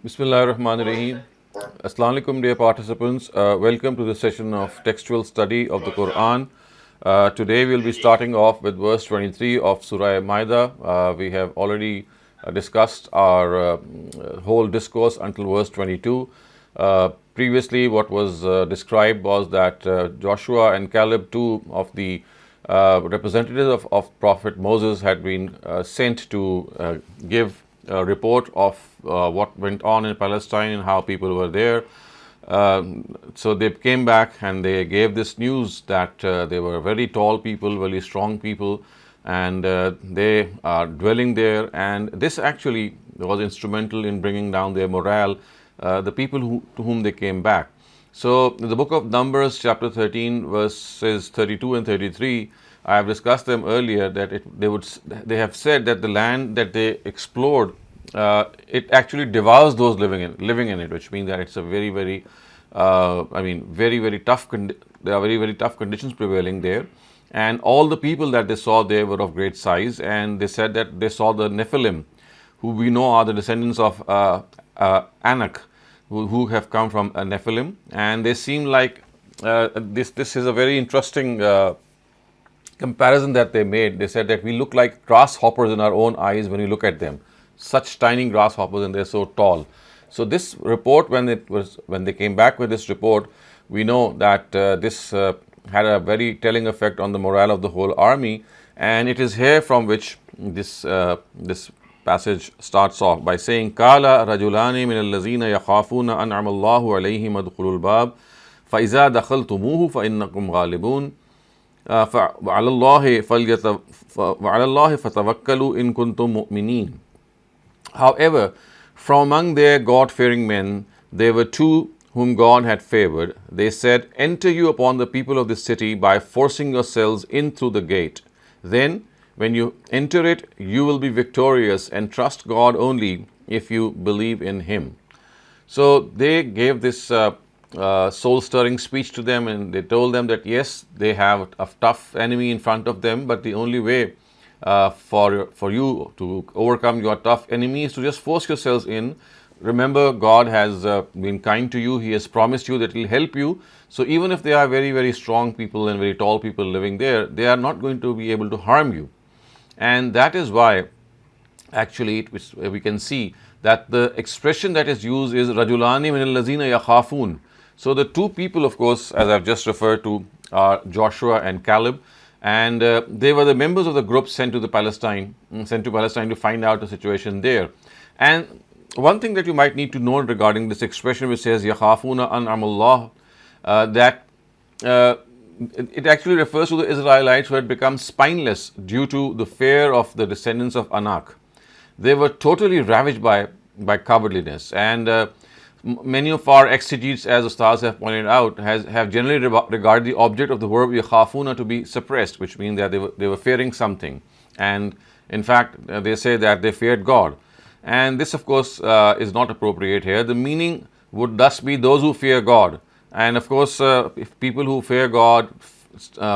Bismillahirrahmanirrahim. Assalamu alaikum, dear participants. Welcome to the session of textual study of the Quran. Today we'll be starting off with verse 23 of Surah Maida. We have already discussed our whole discourse until verse 22. Previously, what was described was that Joshua and Caleb, two of the representatives of Prophet Moses, had been sent to give a report of what went on in Palestine and how people were there. So they came back and they gave this news that they were very tall people, very strong people, and they are dwelling there. And this actually was instrumental in bringing down their morale, the people to whom they came back. So, in the book of Numbers, chapter 13, verses 32 and 33, I have discussed them earlier that they have said that the land that they explored, it actually devours those living in it, which means that it's a very very tough. There are very tough conditions prevailing there, and all the people that they saw there were of great size, and they said that they saw the Nephilim, who we know are the descendants of Anak, who have come from Nephilim, and they seem like this is a very interesting comparison that they made. They said that we look like grasshoppers in our own eyes when we look at them, such tiny grasshoppers, and they're so tall. So this report, when they came back with this report, we know that this had a very telling effect on the morale of the whole army, and it is here from which this passage starts off by saying, "Kala rajulani min al-lazina yakhafuna an'ama Allahu alayhim adkhulul bab, fa iza dakhaltumuhu fa innakum ghalibun, fa 'ala Allahi fatawakkalu in kuntum mu'minin." However, from among their God-fearing men, there were two whom God had favored. They said, "Enter you upon the people of this city by forcing yourselves in through the gate. Then, when you enter it, you will be victorious, and trust God only if you believe in Him." So they gave this soul-stirring speech to them, and they told them that yes, they have a tough enemy in front of them, but the only way for you to overcome your tough enemy is to just force yourselves in. Remember, God has been kind to you. He has promised you that He'll help you. So even if they are very strong people and very tall people living there, they are not going to be able to harm you. And that is why actually we can see that the expression that is used is rajulani min al-lazina yakhafun. So the two people, of course, as I've just referred to, are Joshua and Caleb, and they were the members of the group sent to Palestine to find out the situation there. And one thing that you might need to know regarding this expression, which says yakhafuna an'amallah, that it actually refers to the Israelites who had become spineless due to the fear of the descendants of Anak. They were totally ravaged by cowardliness, and many of our exegetes, as Ustaz have pointed out, have generally regarded the object of the verb yakhafuna to be suppressed, which means that they were fearing something, and in fact they say that they feared God, and this of course is not appropriate here. The meaning would thus be those who fear God, and of course if people who fear God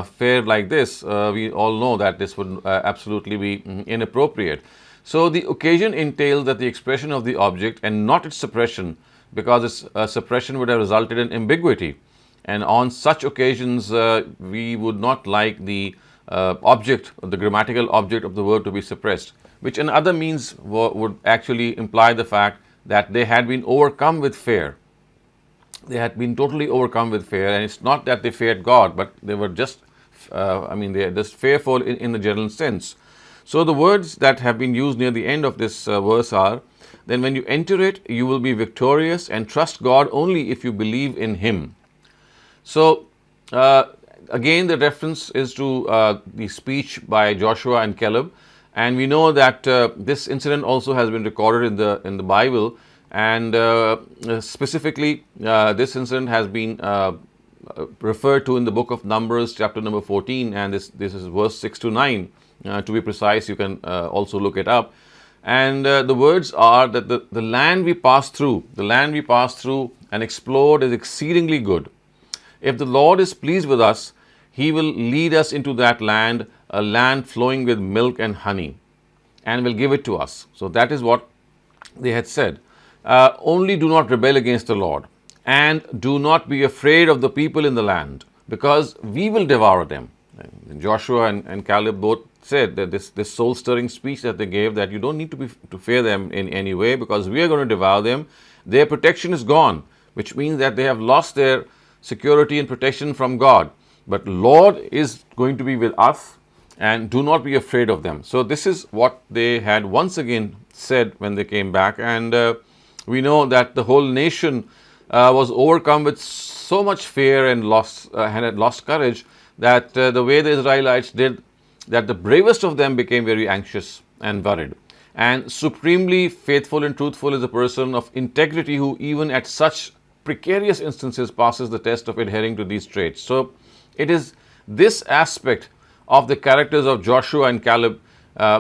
fare like this, we all know that this would absolutely be inappropriate. So the occasion entails that the expression of the object and not its suppression, because its suppression would have resulted in ambiguity, and on such occasions we would not like the object, the grammatical object of the word to be suppressed, which in other means would actually imply the fact that they had been overcome with fear. They had been totally overcome with fear, and it's not that they feared God, but they were just they're just fearful in the general sense. So the words that have been used near the end of this verse are, "Then when you enter it, you will be victorious, and trust God only if you believe in Him." So again, the reference is to the speech by Joshua and Caleb, and we know that this incident also has been recorded in the Bible, and specifically this incident has been referred to in the book of Numbers, chapter number 14, and this is verse 6 to 9. To be precise, you can also look it up. And the words are that the land we passed through, and explored is exceedingly good. If the Lord is pleased with us, He will lead us into that land, a land flowing with milk and honey, and will give it to us. So that is what they had said. only do not rebel against the Lord, and do not be afraid of the people in the land, because we will devour them. And Joshua and Caleb both said that this soul-stirring speech that they gave, that you don't need to fear them in any way, because we are going to devour them. Their protection is gone, which means that they have lost their security and protection from God. But Lord is going to be with us, and do not be afraid of them. So this is what they had once again said when they came back. And we know that the whole nation was overcome with so much fear and had lost courage, that the way the Israelites did, that the bravest of them became very anxious and worried. And supremely faithful and truthful is a person of integrity, who even at such precarious instances passes the test of adhering to these traits. So it is this aspect of the characters of Joshua and Caleb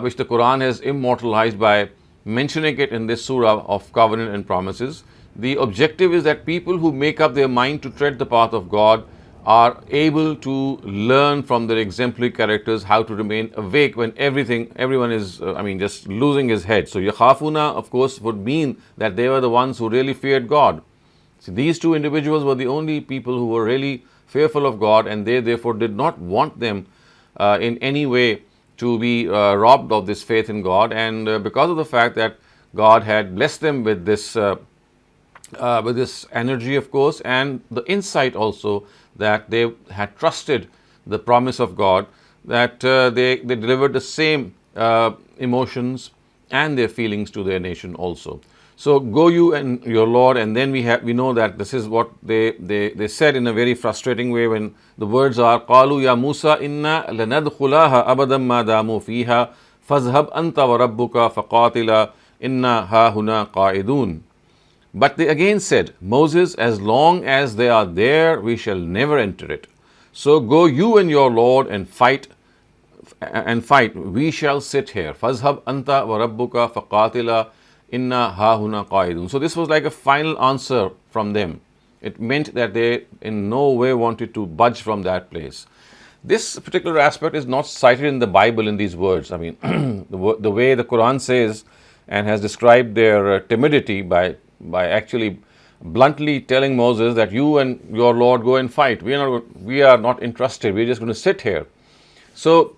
which the Quran has immortalized by mentioning it in this surah of covenant and promises. The objective is that people who make up their mind to tread the path of God are able to learn from their exemplary characters how to remain awake when everyone is, just losing his head. So yakhafuna, of course, would mean that they were the ones who really feared God. So these two individuals were the only people who were really fearful of God, and they therefore did not want them in any way to be robbed of this faith in God. And because of the fact that God had blessed them with this energy, of course, and the insight also that they had trusted the promise of God, that they delivered the same emotions and their feelings to their nation also. So go you and your Lord. And then we know that this is what they said in a very frustrating way, when the words are qalu ya Musa inna lanadkhulaha abadan ma damu fiha fazhab anta wa rabbuka faqatila inna ha huna qa'idun. But they again said, Moses, as long as they are there, we shall never enter it. So go you and your Lord and fight. We shall sit here. Fazhab anta wa rabbuka faqatila inna ha huna qa'idun. So this was like a final answer from them. It meant that they in no way wanted to budge from that place. This particular aspect is not cited in the Bible in these words. I mean, the way the Quran says and has described their timidity by actually bluntly telling Moses that you and your Lord go and fight. We are not interested. We're just going to sit here. So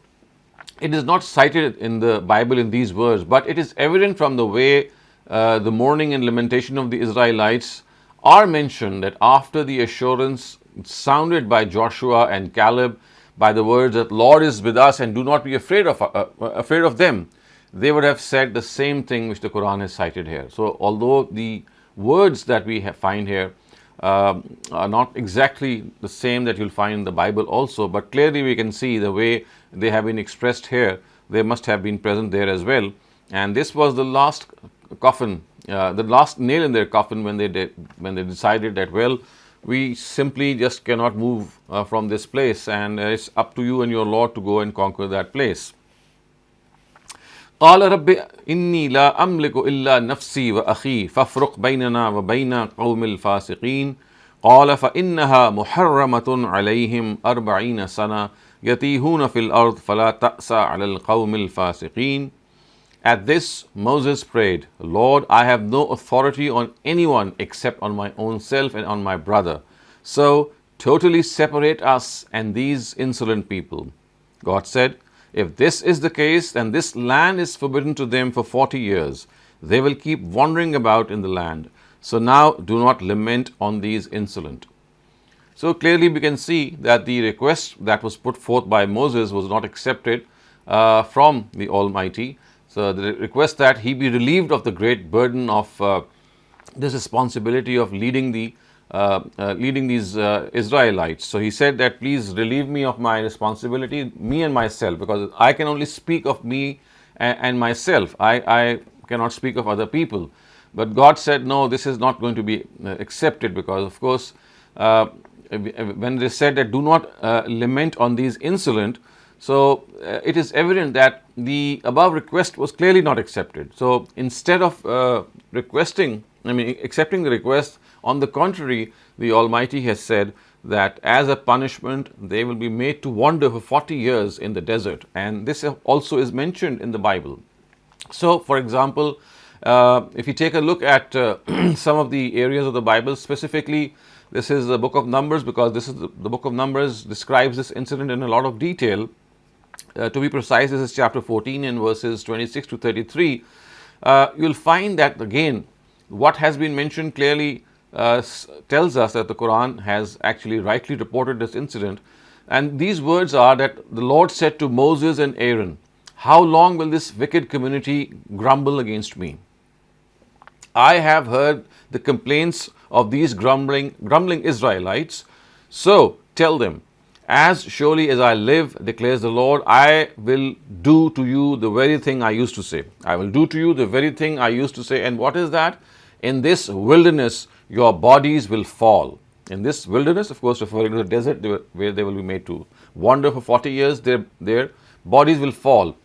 it is not cited in the Bible in these words, but it is evident from the way the mourning and lamentation of the Israelites are mentioned, that after the assurance sounded by Joshua and Caleb by the words that Lord is with us and do not be afraid of them, they would have said the same thing which the Quran has cited here. So although the words that we find here are not exactly the same that you'll find in the Bible also, but clearly we can see the way they have been expressed here, they must have been present there as well. And this was the last coffin, the last nail in their coffin, when they decided that, well, we simply just cannot move from this place, and it's up to you and your Lord to go and conquer that place. قال رب إني لا أملك إلا نفسي وأخي فافرق بيننا وبين قوم الفاسقين قال فإنها محرمة عليهم 40 سنة يتيهون في الأرض فلا تأس على القوم الفاسقين. At this, Moses prayed, Lord, I have no authority on anyone except on my own self and on my brother. So totally separate us and these insolent people. God said, if this is the case, then this land is forbidden to them for 40 years. They will keep wandering about in the land. So now do not lament on these insolent. So clearly we can see that the request that was put forth by Moses was not accepted from the Almighty. So the request that he be relieved of the great burden of this responsibility of leading these Israelites. So he said that, please relieve me of my responsibility, me and myself, because I can only speak of me and myself. I cannot speak of other people. But God said, no, this is not going to be accepted, because of course when they said that do not lament on these insolent, so it is evident that the above request was clearly not accepted. So instead of accepting the request, on the contrary, the Almighty has said that as a punishment, they will be made to wander for 40 years in the desert. And this also is mentioned in the Bible. So, for example, If you take a look at some of the areas of the Bible, specifically, this is the book of Numbers, because this is the book of Numbers describes this incident in a lot of detail. To be precise, this is chapter 14 and verses 26 to 33. You'll find that again, what has been mentioned clearly tells us that the Quran has actually rightly reported this incident. And these words are that the Lord said to Moses and Aaron, "How long will this wicked community grumble against me? I have heard the complaints of these grumbling Israelites. So tell them, as surely as I live, declares the Lord, I will do to you the very thing I used to say. I will do to you the very thing I used to say." And what is that? In this wilderness, your bodies will fall. In this wilderness, of course, referring to the desert where they will be made to wander for 40 years, their bodies will fall.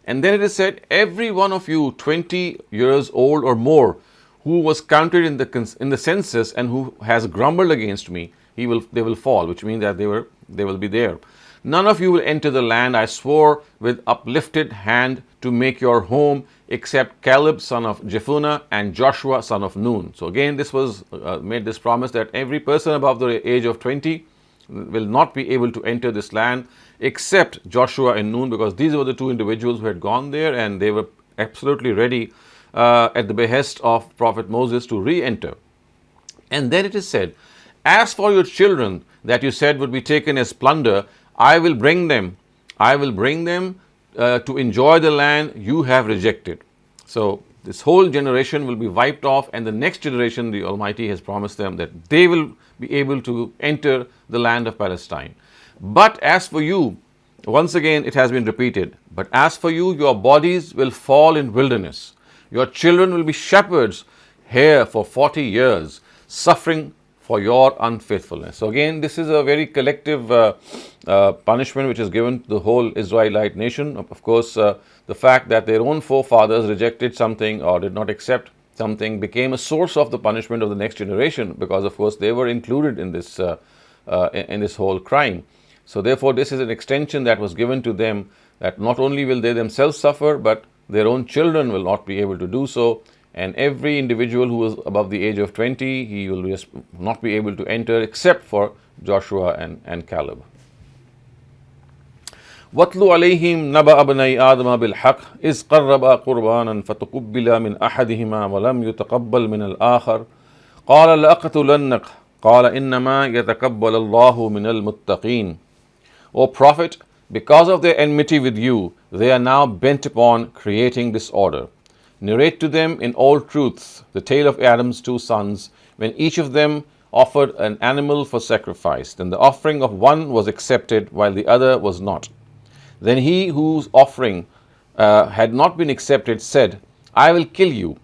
And then it is said, every one of you 20 years old or more who was counted in the census and who has grumbled against me, they will fall, which means that they will be there. None of you will enter the land I swore with uplifted hand to make your home, except Caleb son of Jephunneh and Joshua son of Nun. So again, this was made this promise that every person above the age of 20 will not be able to enter this land except Joshua and Nun, because these were the two individuals who had gone there and they were absolutely ready at the behest of Prophet Moses to re-enter. And then it is said, as for your children that you said would be taken as plunder, I will bring them to enjoy the land you have rejected. So this whole generation will be wiped off, and the next generation, the Almighty has promised them that they will be able to enter the land of Palestine. But as for you, once again it has been repeated, but as for you, your bodies will fall in wilderness. Your children will be shepherds here for 40 years, suffering for your unfaithfulness. So again, this is a very collective punishment which is given to the whole Israelite nation. Of course, the fact that their own forefathers rejected something or did not accept something became a source of the punishment of the next generation, because of course they were included in this whole crime. So therefore, this is an extension that was given to them, that not only will they themselves suffer, but their own children will not be able to do so. And every individual who is above the age of 20, he will just not be able to enter except for Joshua and Caleb. وَاتْلُ عَلَيْهِمْ نَبَأَ ابْنَيْ آدَمَ بِالْحَقِّ إِذْ قَرَّبَا قُرْبَانًا فَتُقُبِّلَ مِنْ أَحَدِهِمَا وَلَمْ يُتَقَبَّلْ مِنَ الْآخَرِ قَالَ لَأَقْتُلَنَّكَ قَالَ إِنَّمَا يَتَقَبَّلُ اللَّهُ مِنَ الْمُتَّقِينَ. O Prophet, because of their enmity with you, they are now bent upon creating disorder. Narrate to them in all truth the tale of Adam's two sons, when each of them offered an animal for sacrifice. Then the offering of one was accepted while the other was not. Then he whose offering had not been accepted said, I will kill you.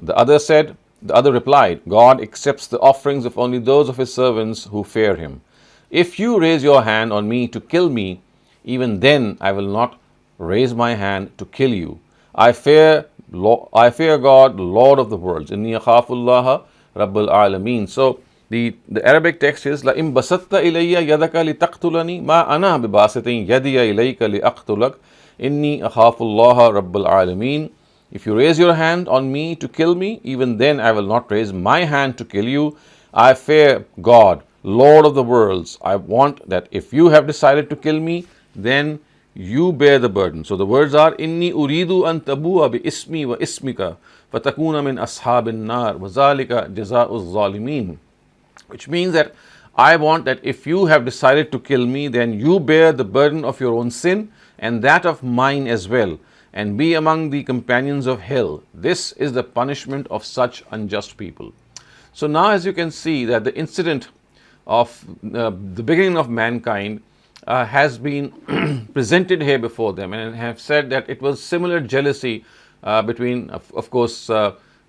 The other replied, God accepts the offerings of only those of his servants who fear him. If you raise your hand on me to kill me, even then I will not raise my hand to kill you. I fear God, Lord of the worlds. Inni akhafullaha Rabbul Alameen. So the Arabic text is La im basatta ilayya yadaka li taqtulani ma ana bibasitin yadiya ilayka li aqtulak inni akhafullaha Rabbul Alameen. If you raise your hand on me to kill me, even then I will not raise my hand to kill you. I fear God, Lord of the worlds. I want that if you have decided to kill me, then you bear the burden. So the words are, Inni uridu an tabua bi ismi wa ismika fatakuna min ashabin nar wa zalika jazaa'uz zalimin. Which means that I want that if you have decided to kill me, then you bear the burden of your own sin and that of mine as well, and be among the companions of hell. This is the punishment of such unjust people. So now, as you can see, that the incident of the beginning of mankind has been presented here before them, and have said that it was similar jealousy between, of course,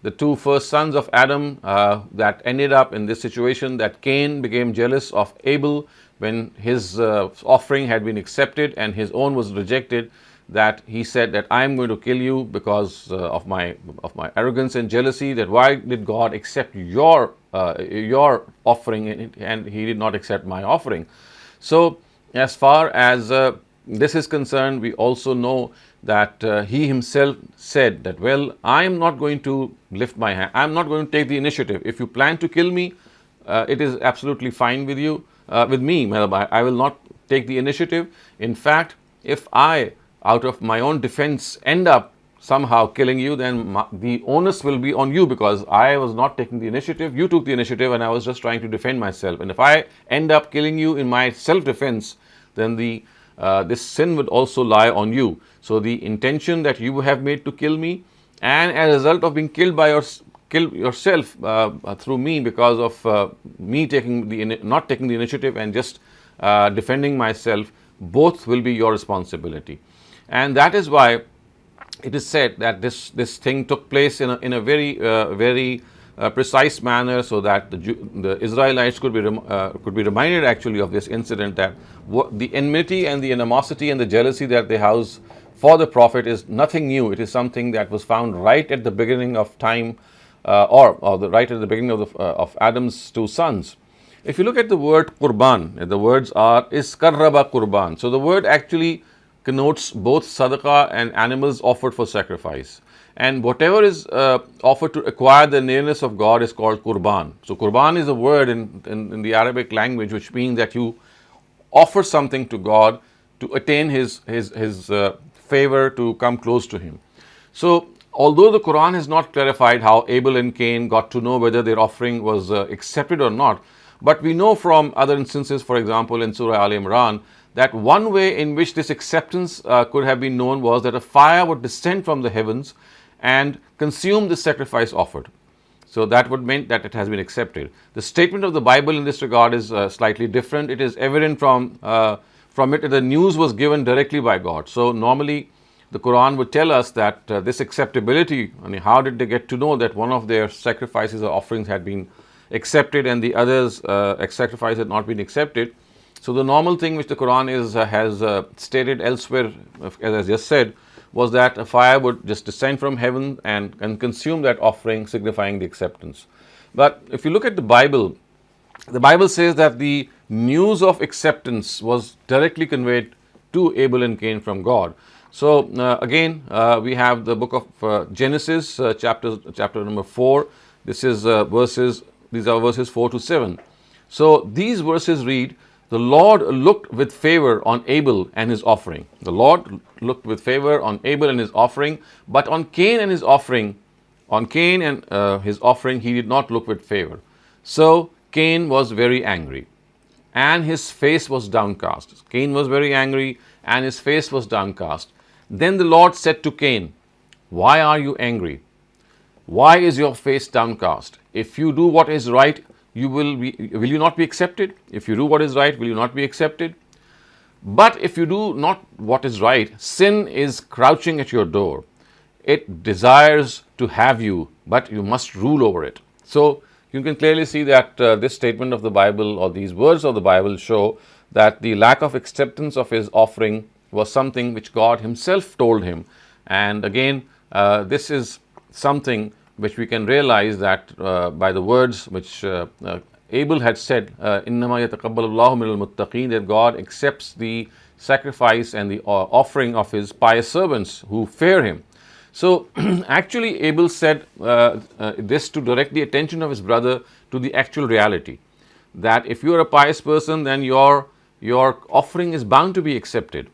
the two first sons of Adam that ended up in this situation, that Cain became jealous of Abel when his offering had been accepted and his own was rejected, that he said that I am going to kill you because of my arrogance and jealousy, that why did God accept your offering and he did not accept my offering. So as far as this is concerned, we also know that he himself said that, well, I am not going to lift my hand, I am not going to take the initiative. If you plan to kill me, it is absolutely fine with you, with me. I will not take the initiative. In fact, if I, out of my own defense, end up somehow killing you, then the onus will be on you, because I was not taking the initiative, you took the initiative, and I was just trying to defend myself. And if I end up killing you in my self-defense, then this sin would also lie on you. So the intention that you have made to kill me, and as a result of being killed by yourself through me, because of me not taking the initiative and just defending myself, both will be your responsibility. And that is why it is said that this thing took place in a very precise manner, so that the Israelites could be reminded actually of this incident, that the enmity and the animosity and the jealousy that they house for the Prophet is nothing new. It is something that was found right at the beginning of time, right at the beginning of Adam's two sons. If you look at the word qurban, the words are iskarraba qurban. So the word actually connotes both sadaqah and animals offered for sacrifice. And whatever is offered to acquire the nearness of God is called qurban. So qurban is a word in the Arabic language which means that you offer something to God to attain His favor, to come close to Him. So although the Quran has not clarified how Abel and Cain got to know whether their offering was accepted or not, but we know from other instances, for example in Surah Al-Imran, that one way in which this acceptance could have been known was that a fire would descend from the heavens and consume the sacrifice offered. So that would mean that it has been accepted. The statement of the Bible in this regard is slightly different. It is evident from it that the news was given directly by God. So normally the Quran would tell us that this acceptability, I mean, how did they get to know that one of their sacrifices or offerings had been accepted and the others sacrifice had not been accepted? So the normal thing which the Quran has stated elsewhere, as I just said, was that a fire would just descend from heaven and consume that offering, signifying the acceptance. But if you look at the Bible says that the news of acceptance was directly conveyed to Abel and Cain from God. So again, we have the book of Genesis, chapter number 4. These are verses 4 to 7. So these verses read, "The Lord looked with favor on Abel and his offering." The Lord looked with favor on Abel and his offering, but on Cain and his offering, he did not look with favor. So Cain was very angry, and his face was downcast. Cain was very angry, and his face was downcast. Then the Lord said to Cain, "Why are you angry? Why is your face downcast? If you do what is right, will you not be accepted? If you do what is right, will you not be accepted? But if you do not what is right, sin is crouching at your door. It desires to have you, but you must rule over it." So you can clearly see that this statement of the Bible, or these words of the Bible, show that the lack of acceptance of his offering was something which God Himself told him. And again, this is something which we can realize that by the words which Abel had said, "Innama yataqabbalullahu minal muttaqin," that God accepts the sacrifice and the offering of His pious servants who fear Him. So actually Abel said this to direct the attention of his brother to the actual reality, that if you are a pious person, then your offering is bound to be accepted.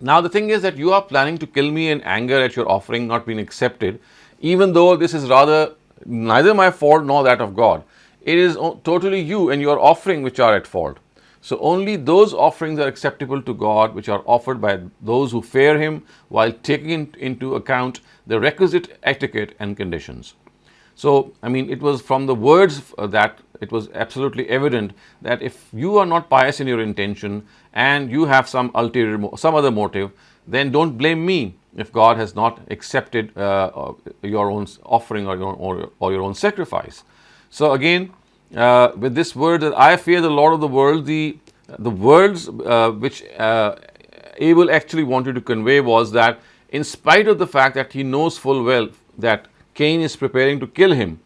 Now the thing is that you are planning to kill me in anger at your offering not being accepted, even though this is rather neither my fault nor that of God. It is totally you and your offering which are at fault. So only those offerings are acceptable to God which are offered by those who fear Him, while taking into account the requisite etiquette and conditions. So, I mean, it was from the words that it was absolutely evident that if you are not pious in your intention and you have some other motive, then don't blame me if God has not accepted your own offering or your own sacrifice. So again, with this word that I fear the Lord of the world, the words which Abel actually wanted to convey was that in spite of the fact that he knows full well that Cain is preparing to kill him,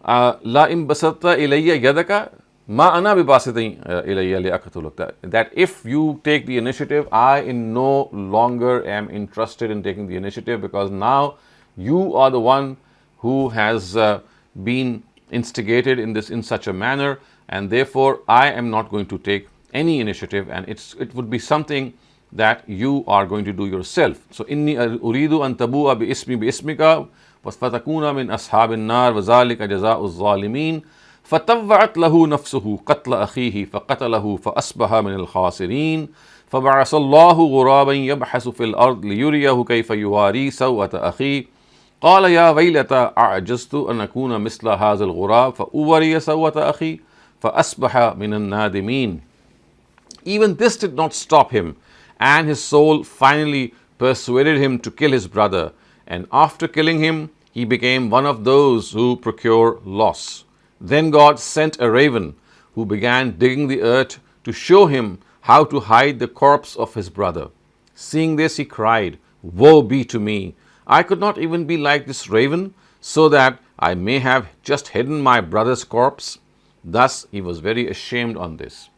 La im basatta ilayya yadaka, Ma ana bibasiti ilayya liaqtuluk, that if you take the initiative, I in no longer am interested in taking the initiative, because now you are the one who has been instigated in this in such a manner, and therefore I am not going to take any initiative, and it would be something that you are going to do yourself. So inni uridu an tabu'a bi ismika fatakuna min ashabin nar wa zalika jazaa'u zalimin. فطوعت له نفسه قتل أخيه فقتله فأصبح من الخاسرين فبعث الله غرابا يبحث في الأرض ليريه كيف يواري سوءة أخيه قال يا ويلتى أعجزت أن أكون مثل هذا الغراب فأوري سوءة أخي فأصبح من النادمين. Even this did not stop him, and his soul finally persuaded him to kill his brother, and after killing him he became one of those who procure loss. Then God sent a raven who began digging the earth to show him how to hide the corpse of his brother. Seeing this, he cried, "Woe be to me! I could not even be like this raven, so that I may have just hidden my brother's corpse." Thus, he was very ashamed on this.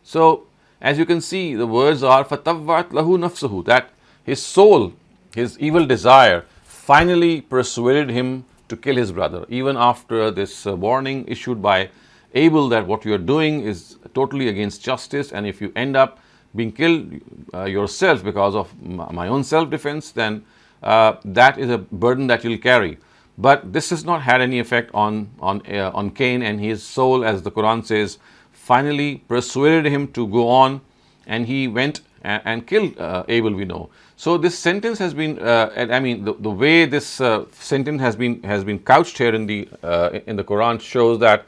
So, as you can see, the words are فَتَوَّعَتْ لَهُ نَفْسُهُ, that his soul, his evil desire, finally persuaded him to kill his brother, even after this warning issued by Abel that what you are doing is totally against justice, and if you end up being killed yourself because of my own self-defense, then that is a burden that you'll carry. But this has not had any effect on Cain, and his soul, as the Quran says, finally persuaded him to go on, and he went and killed Abel, we know. So this sentence has been, the way this sentence has been couched here in the Quran shows that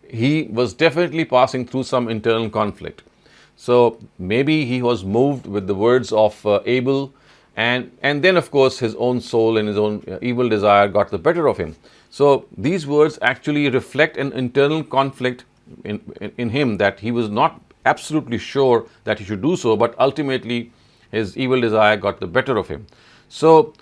he was definitely passing through some internal conflict. So maybe he was moved with the words of Abel, and then of course his own soul and his own evil desire got the better of him. So these words actually reflect an internal conflict in him, that he was not absolutely sure that he should do so, but ultimately his evil desire got the better of him. So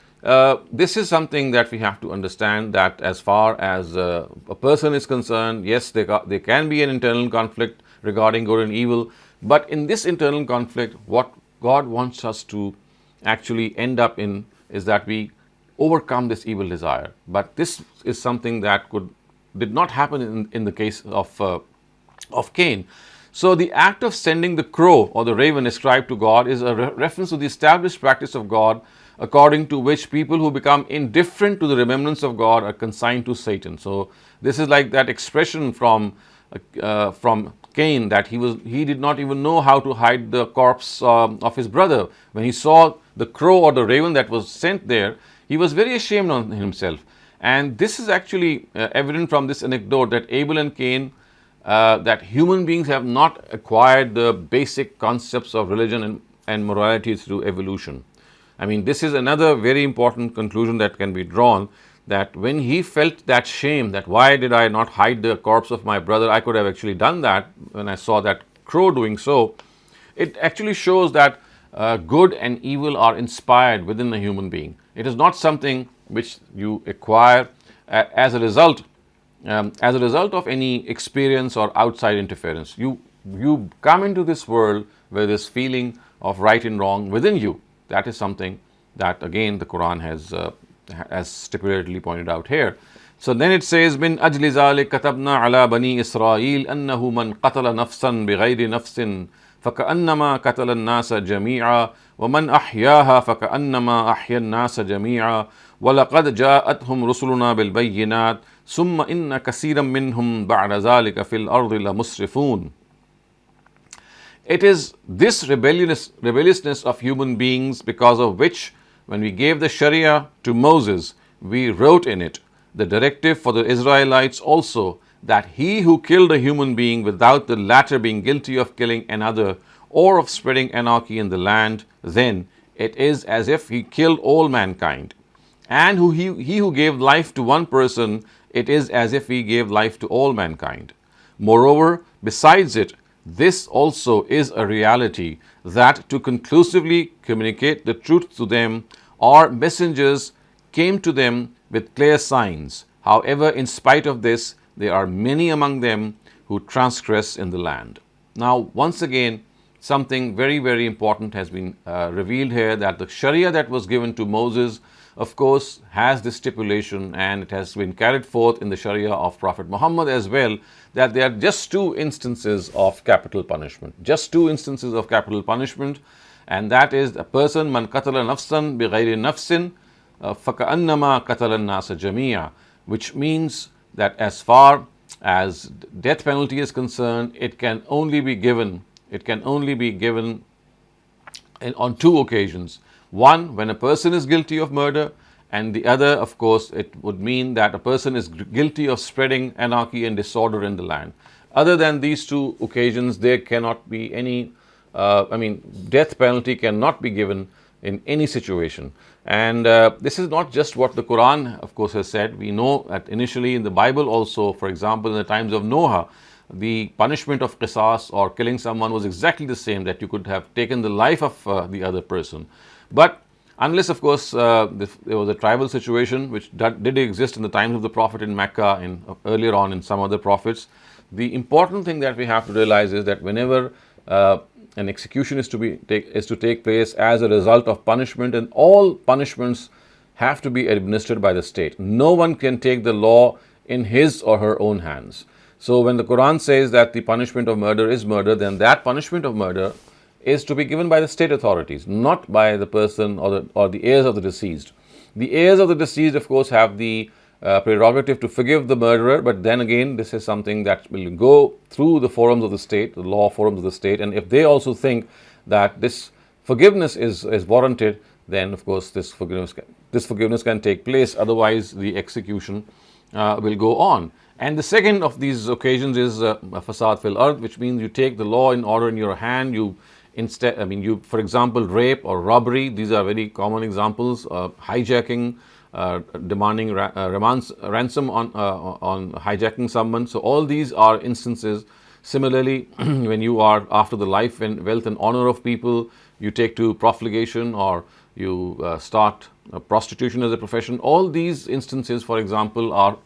this is something that we have to understand, that as far as a person is concerned, yes, there can be an internal conflict regarding good and evil, but in this internal conflict, what God wants us to actually end up in is that we overcome this evil desire. But this is something that did not happen in the case of Cain. So the act of sending the crow or the raven ascribed to God is a reference to the established practice of God, according to which people who become indifferent to the remembrance of God are consigned to Satan. So this is like that expression from Cain, that he did not even know how to hide the corpse of his brother. When he saw the crow or the raven that was sent there, he was very ashamed on himself. And this is actually evident from this anecdote that Abel and Cain, that human beings have not acquired the basic concepts of religion and morality through evolution. I mean, this is another very important conclusion that can be drawn, that when he felt that shame, that why did I not hide the corpse of my brother, I could have actually done that when I saw that crow doing so, it actually shows that good and evil are inspired within the human being. It is not something which you acquire as a result of any experience or outside interference. You come into this world with this feeling of right and wrong within you. That is something that again the Quran has stipulated pointed out here. So then it says, "Min ajli zalik katabna ala bani Israel annahu man qatala nafsan bighayri nafsin فكأنما قتل الناس جميعا ومن أحياها فكأنما أحيا الناس جميعا ولقد جاءتهم رسلنا بالبينات ثم إن كثيرا منهم بعد ذلك في الأرض لمسرفون." It is this rebelliousness of human beings because of which, when we gave the Sharia to Moses, we wrote in it the directive for the Israelites also, that he who killed a human being without the latter being guilty of killing another or of spreading anarchy in the land, then it is as if he killed all mankind. And he who gave life to one person, it is as if he gave life to all mankind. Moreover, besides it, this also is a reality, that to conclusively communicate the truth to them, our messengers came to them with clear signs. However, in spite of this, there are many among them who transgress in the land. Now, once again, something very, very important has been revealed here, that the Sharia that was given to Moses, of course, has this stipulation, and it has been carried forth in the Sharia of Prophet Muhammad as well, that there are just two instances of capital punishment. Just two instances of capital punishment, and that is a person, man qatala nafsan bighayri nafsin faka'annama qatala an-nasa jami'a, which means that as far as death penalty is concerned, it can only be given on two occasions. One, when a person is guilty of murder, and the other, of course, it would mean that a person is guilty of spreading anarchy and disorder in the land. Other than these two occasions, there cannot be any, death penalty cannot be given in any situation. And this is not just what the Quran, of course, has said. We know that initially in the Bible also, for example, in the times of Noah, the punishment of qisas, or killing someone, was exactly the same, that you could have taken the life of the other person. But unless, of course, there was a tribal situation which did exist in the times of the Prophet in Mecca and earlier on in some other prophets, the important thing that we have to realize is that whenever an execution is to take place as a result of punishment, and all punishments have to be administered by the state. No one can take the law in his or her own hands. So when the Quran says that the punishment of murder is murder, then that punishment of murder is to be given by the state authorities, not by the person or the heirs of the deceased. The heirs of the deceased, of course, have the prerogative to forgive the murderer, but then again, this is something that will go through the forums of the state, the law forums of the state, and if they also think that this forgiveness is warranted, then of course this forgiveness can take place. Otherwise, the execution will go on. And the second of these occasions is fasad fil ard, which means you take the law in order in your hand. You, for example, rape or robbery. These are very common examples. Hijacking, demanding ransom on hijacking someone. So all these are instances. Similarly, when you are after the life and wealth and honor of people, you take to profligation, or you start prostitution as a profession. All these instances, for example, are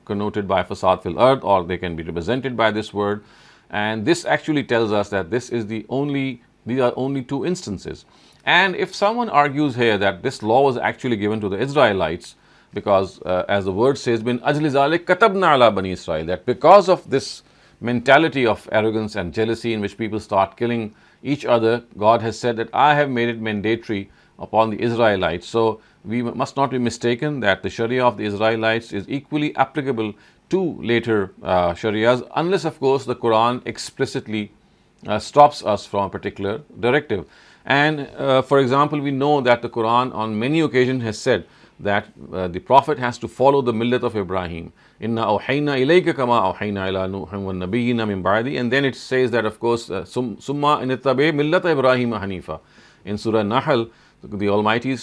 connoted by fasad fil ard, or they can be represented by this word. And this actually tells us that these are only two instances. And if someone argues here that this law was actually given to the Israelites, because as the word says, bin ajli zalik katabna ala bani Israel, that because of this mentality of arrogance and jealousy in which people start killing each other, God has said that I have made it mandatory upon the Israelites. So we must not be mistaken that the Sharia of the Israelites is equally applicable to later Sharias, unless, of course, the Quran explicitly stops us from a particular directive. And for example, we know that the Quran on many occasions has said that the Prophet has to follow the millat of Ibrahim. Inna awhayna ilayka kama awhayna ila nuhin wan nabiyyina min ba'di. And then it says that, of course, summa inittabi millata Ibrahim hanifa. In Surah Nahl, the Almighty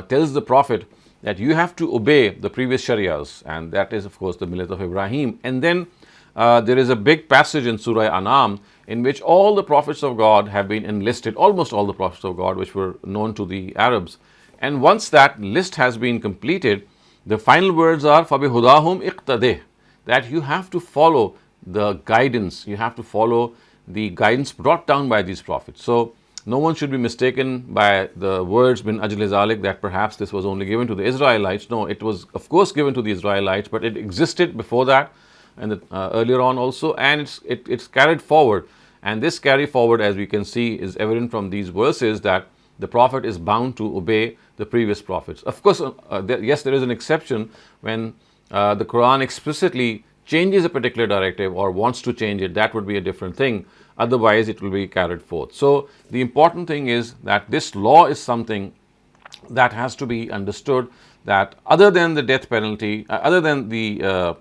tells the Prophet that you have to obey the previous Sharias, and that is, of course, the millat of Ibrahim. And then there is a big passage in Surah An'am in which all the prophets of God have been enlisted, almost all the prophets of God which were known to the Arabs. And once that list has been completed, the final words are فَبِهُدَاهُمْ اِقْتَدِهْ, that you have to follow the guidance, you have to follow the guidance brought down by these prophets. So no one should be mistaken by the words bin ajli zalik that perhaps this was only given to the Israelites. No, it was of course given to the Israelites, but it existed before that and earlier on also, and it's carried forward. And this carry forward, as we can see, is evident from these verses, that the Prophet is bound to obey the previous prophets. Of course, yes, there is an exception when the Quran explicitly changes a particular directive or wants to change it. That would be a different thing. Otherwise, it will be carried forth. So the important thing is that this law is something that has to be understood, that other than the death penalty, other than the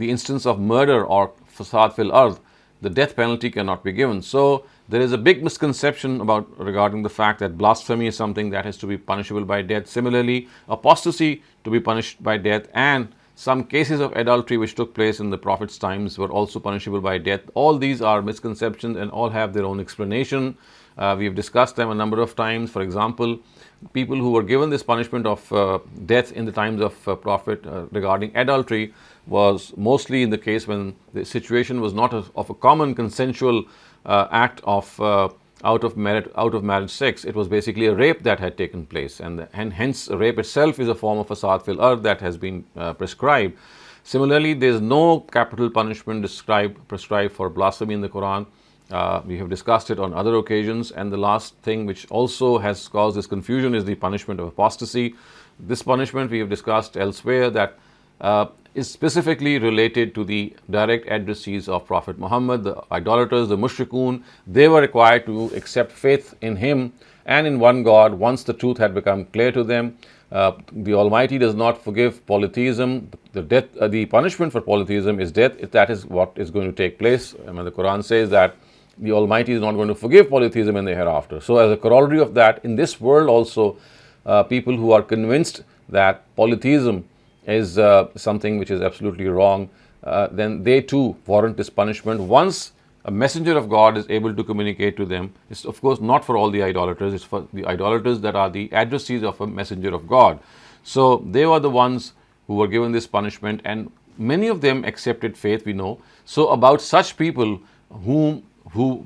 instance of murder or fasad fil ard, the death penalty cannot be given. So there is a big misconception regarding the fact that blasphemy is something that has to be punishable by death. Similarly, apostasy to be punished by death, and some cases of adultery which took place in the Prophet's times were also punishable by death. All these are misconceptions and all have their own explanation. We have discussed them a number of times. For example, people who were given this punishment of death in the times of Prophet regarding adultery was mostly in the case when the situation was not of a common consensual act of out of marriage sex. It was basically a rape that had taken place, and hence rape itself is a form of fasad fil ard that has been prescribed. Similarly, there is no capital punishment prescribed for blasphemy in the Quran. We have discussed it on other occasions. And the last thing which also has caused this confusion is the punishment of apostasy. This punishment we have discussed elsewhere, that is specifically related to the direct addressees of Prophet Muhammad, the idolaters, the mushrikun. They were required to accept faith in him and in one God once the truth had become clear to them. The Almighty does not forgive polytheism. The punishment for polytheism is death. If that is what is going to take place, I mean, the Quran says that the Almighty is not going to forgive polytheism in the hereafter. So as a corollary of that, in this world also, people who are convinced that polytheism is something which is absolutely wrong, then they too warrant this punishment. Once a messenger of God is able to communicate to them, it's of course not for all the idolaters, it's for the idolaters that are the addressees of a messenger of God. So they were the ones who were given this punishment, and many of them accepted faith, we know. So about such people who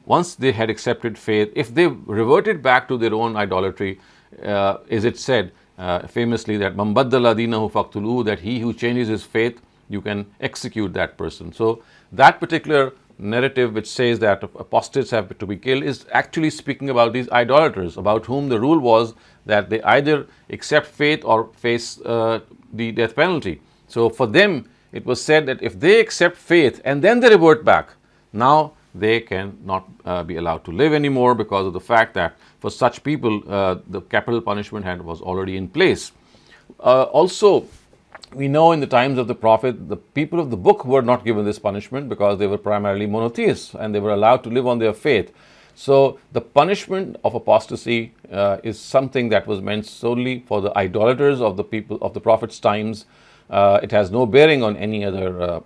once they had accepted faith, if they reverted back to their own idolatry, is it said famously that man baddala dinahu faqtuluhu, that he who changes his faith, you can execute that person. So that particular narrative which says that apostates have to be killed is actually speaking about these idolaters, about whom the rule was that they either accept faith or face the death penalty. So for them it was said that if they accept faith and then they revert back, now they can not be allowed to live anymore, because of the fact that for such people the capital punishment was already in place. Also, we know in the times of the Prophet, the people of the book were not given this punishment because they were primarily monotheists and they were allowed to live on their faith. So the punishment of apostasy is something that was meant solely for the idolaters of the people of the Prophet's times. It has no bearing on any other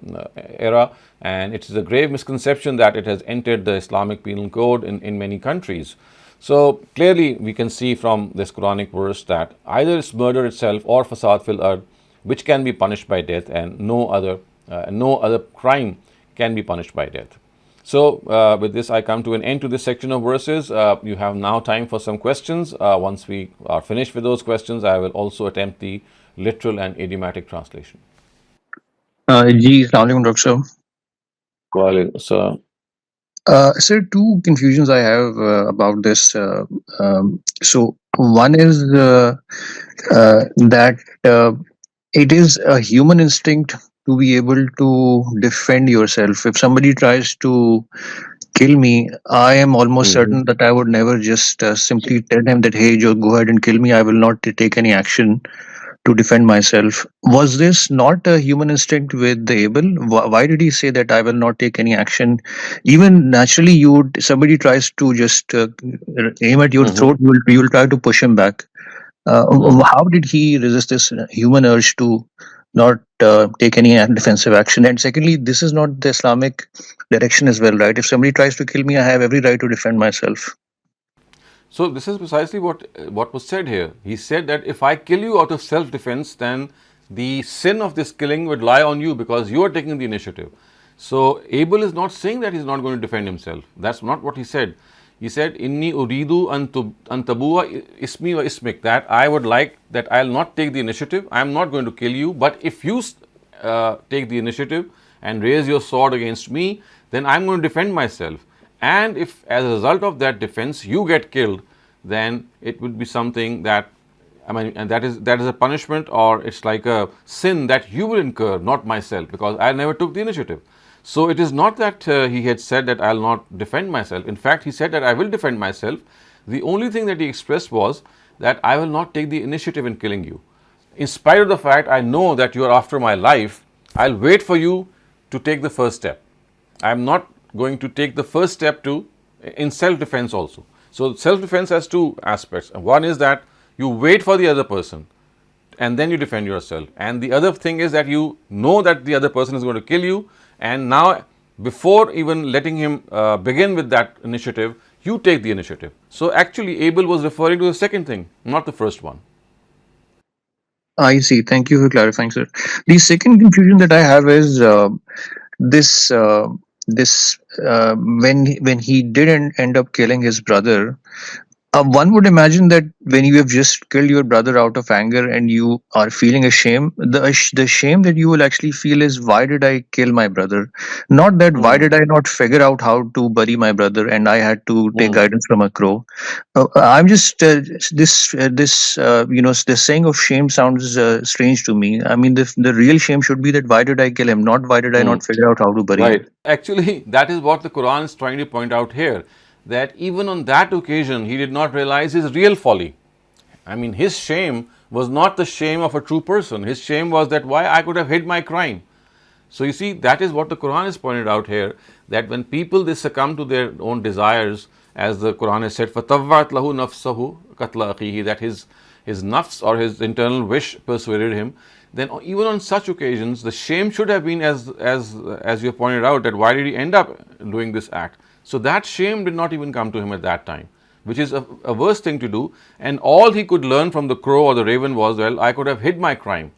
era, and it is a grave misconception that it has entered the Islamic penal code in many countries. So clearly we can see from this Quranic verse that either it's murder itself or fasad fil ard, which can be punished by death, and no other crime can be punished by death. So with this I come to an end to this section of verses. You have now time for some questions. Once we are finished with those questions, I will also attempt the literal and idiomatic translation. Ji, Assalamualaikum, Dr. So Sir, two confusions I have about this. So one is that it is a human instinct to be able to defend yourself. If somebody tries to kill me, I am almost certain that I would never just simply tell him that, hey, Joe, go ahead and kill me. I will not take any action to defend myself. Was this not a human instinct with Abel? Why did he say that I will not take any action? Even naturally, somebody tries to just aim at your throat, you will try to push him back. How did he resist this human urge to not take any defensive action? And secondly, this is not the Islamic direction as well, right? If somebody tries to kill me, I have every right to defend myself. So this is precisely what was said here. He said that if I kill you out of self-defense, then the sin of this killing would lie on you because you are taking the initiative. So Abel is not saying that he's not going to defend himself. That's not what he said. He said, Inni uridu an tabua ismi wa ismik, that I would like that I'll not take the initiative. I'm not going to kill you, but if you take the initiative and raise your sword against me, then I'm going to defend myself. And if as a result of that defense you get killed, then it would be something that, and that is a punishment, or it's like a sin that you will incur, not myself, because I never took the initiative. So it is not that he had said that I'll not defend myself. In fact, he said that I will defend myself. The only thing that he expressed was that I will not take the initiative in killing you. In spite of the fact I know that you are after my life, I'll wait for you to take the first step. I'm not going to take the first step in self-defense also. So self-defense has two aspects. One is that you wait for the other person and then you defend yourself. And the other thing is that you know that the other person is going to kill you, and now before even letting him begin with that initiative, you take the initiative. So actually Abel was referring to the second thing, not the first one. I see. Thank you for clarifying, sir. The second confusion that I have is this this when he didn't end up killing his brother. One would imagine that when you have just killed your brother out of anger and you are feeling ashamed, the shame that you will actually feel is, why did I kill my brother? Not that why did I not figure out how to bury my brother and I had to take guidance from a crow. I'm just this saying of shame sounds strange to me. I mean, the real shame should be that why did I kill him, not why did I not figure out how to bury him. Right. Actually, that is what the Quran is trying to point out here, that even on that occasion, he did not realize his real folly. I mean, his shame was not the shame of a true person. His shame was that why I could have hid my crime. So you see, that is what the Quran has pointed out here, that when people they succumb to their own desires, as the Quran has said, فَتَوَّعَتْ لَهُ نَفْسَهُ قَتْلَ أَخِيهِ, that his nafs or his internal wish persuaded him, then even on such occasions, the shame should have been as you have pointed out, that why did he end up doing this act? So that shame did not even come to him at that time, which is a worse thing to do. And all he could learn from the crow or the raven was, well, I could have hid my crime.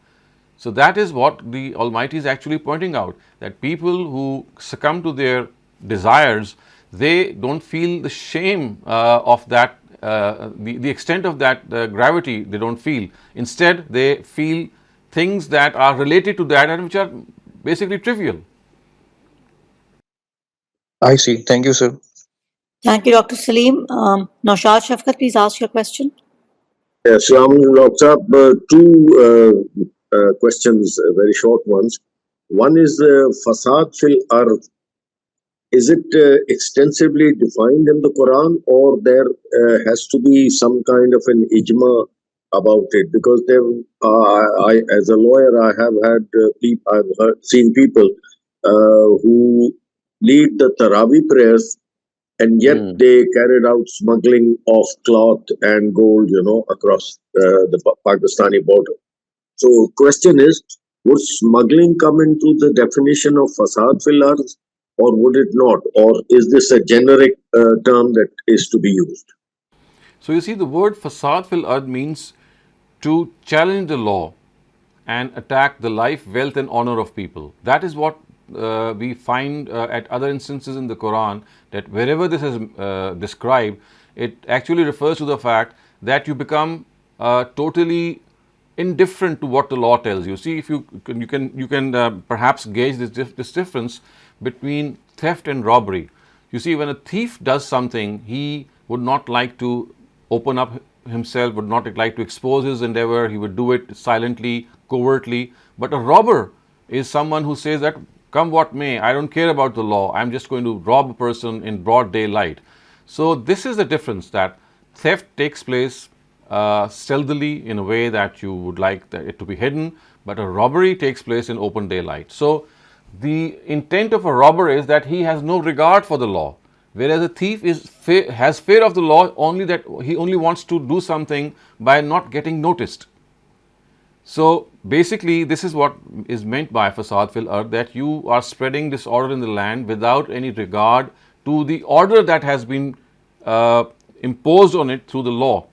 So that is what the Almighty is actually pointing out, that people who succumb to their desires, they don't feel the shame of that, the extent of that gravity they don't feel. Instead, they feel things that are related to that and which are basically trivial. I see. Thank you, sir. Thank you, Dr. Saleem. Naushad Shafkat, please ask your question. Yes, Dr. Two questions, very short ones. One is fasad fil ard. Is it extensively defined in the Quran, or there has to be some kind of an ijma about it? Because there, I, as a lawyer, I have had seen people who lead the Taraweeh prayers, and yet they carried out smuggling of cloth and gold, across the Pakistani border. So, question is, would smuggling come into the definition of fasad fil ard, or would it not? Or is this a generic term that is to be used? So you see, the word fasad fil ard means to challenge the law and attack the life, wealth and honor of people. That is what we find at other instances in the Quran, that wherever this is described, it actually refers to the fact that you become totally indifferent to what the law tells you. See, if you can perhaps gauge this difference between theft and robbery. You see, when a thief does something, he would not like to open up himself, would not like to expose his endeavor. He would do it silently, covertly. But a robber is someone who says that, come what may, I don't care about the law. I'm just going to rob a person in broad daylight. So this is the difference, that theft takes place stealthily in a way that you would like it to be hidden, but a robbery takes place in open daylight. So the intent of a robber is that he has no regard for the law, whereas a thief has fear of the law, only that he only wants to do something by not getting noticed. So basically, this is what is meant by fasad fil ard, that you are spreading disorder in the land without any regard to the order that has been imposed on it through the law.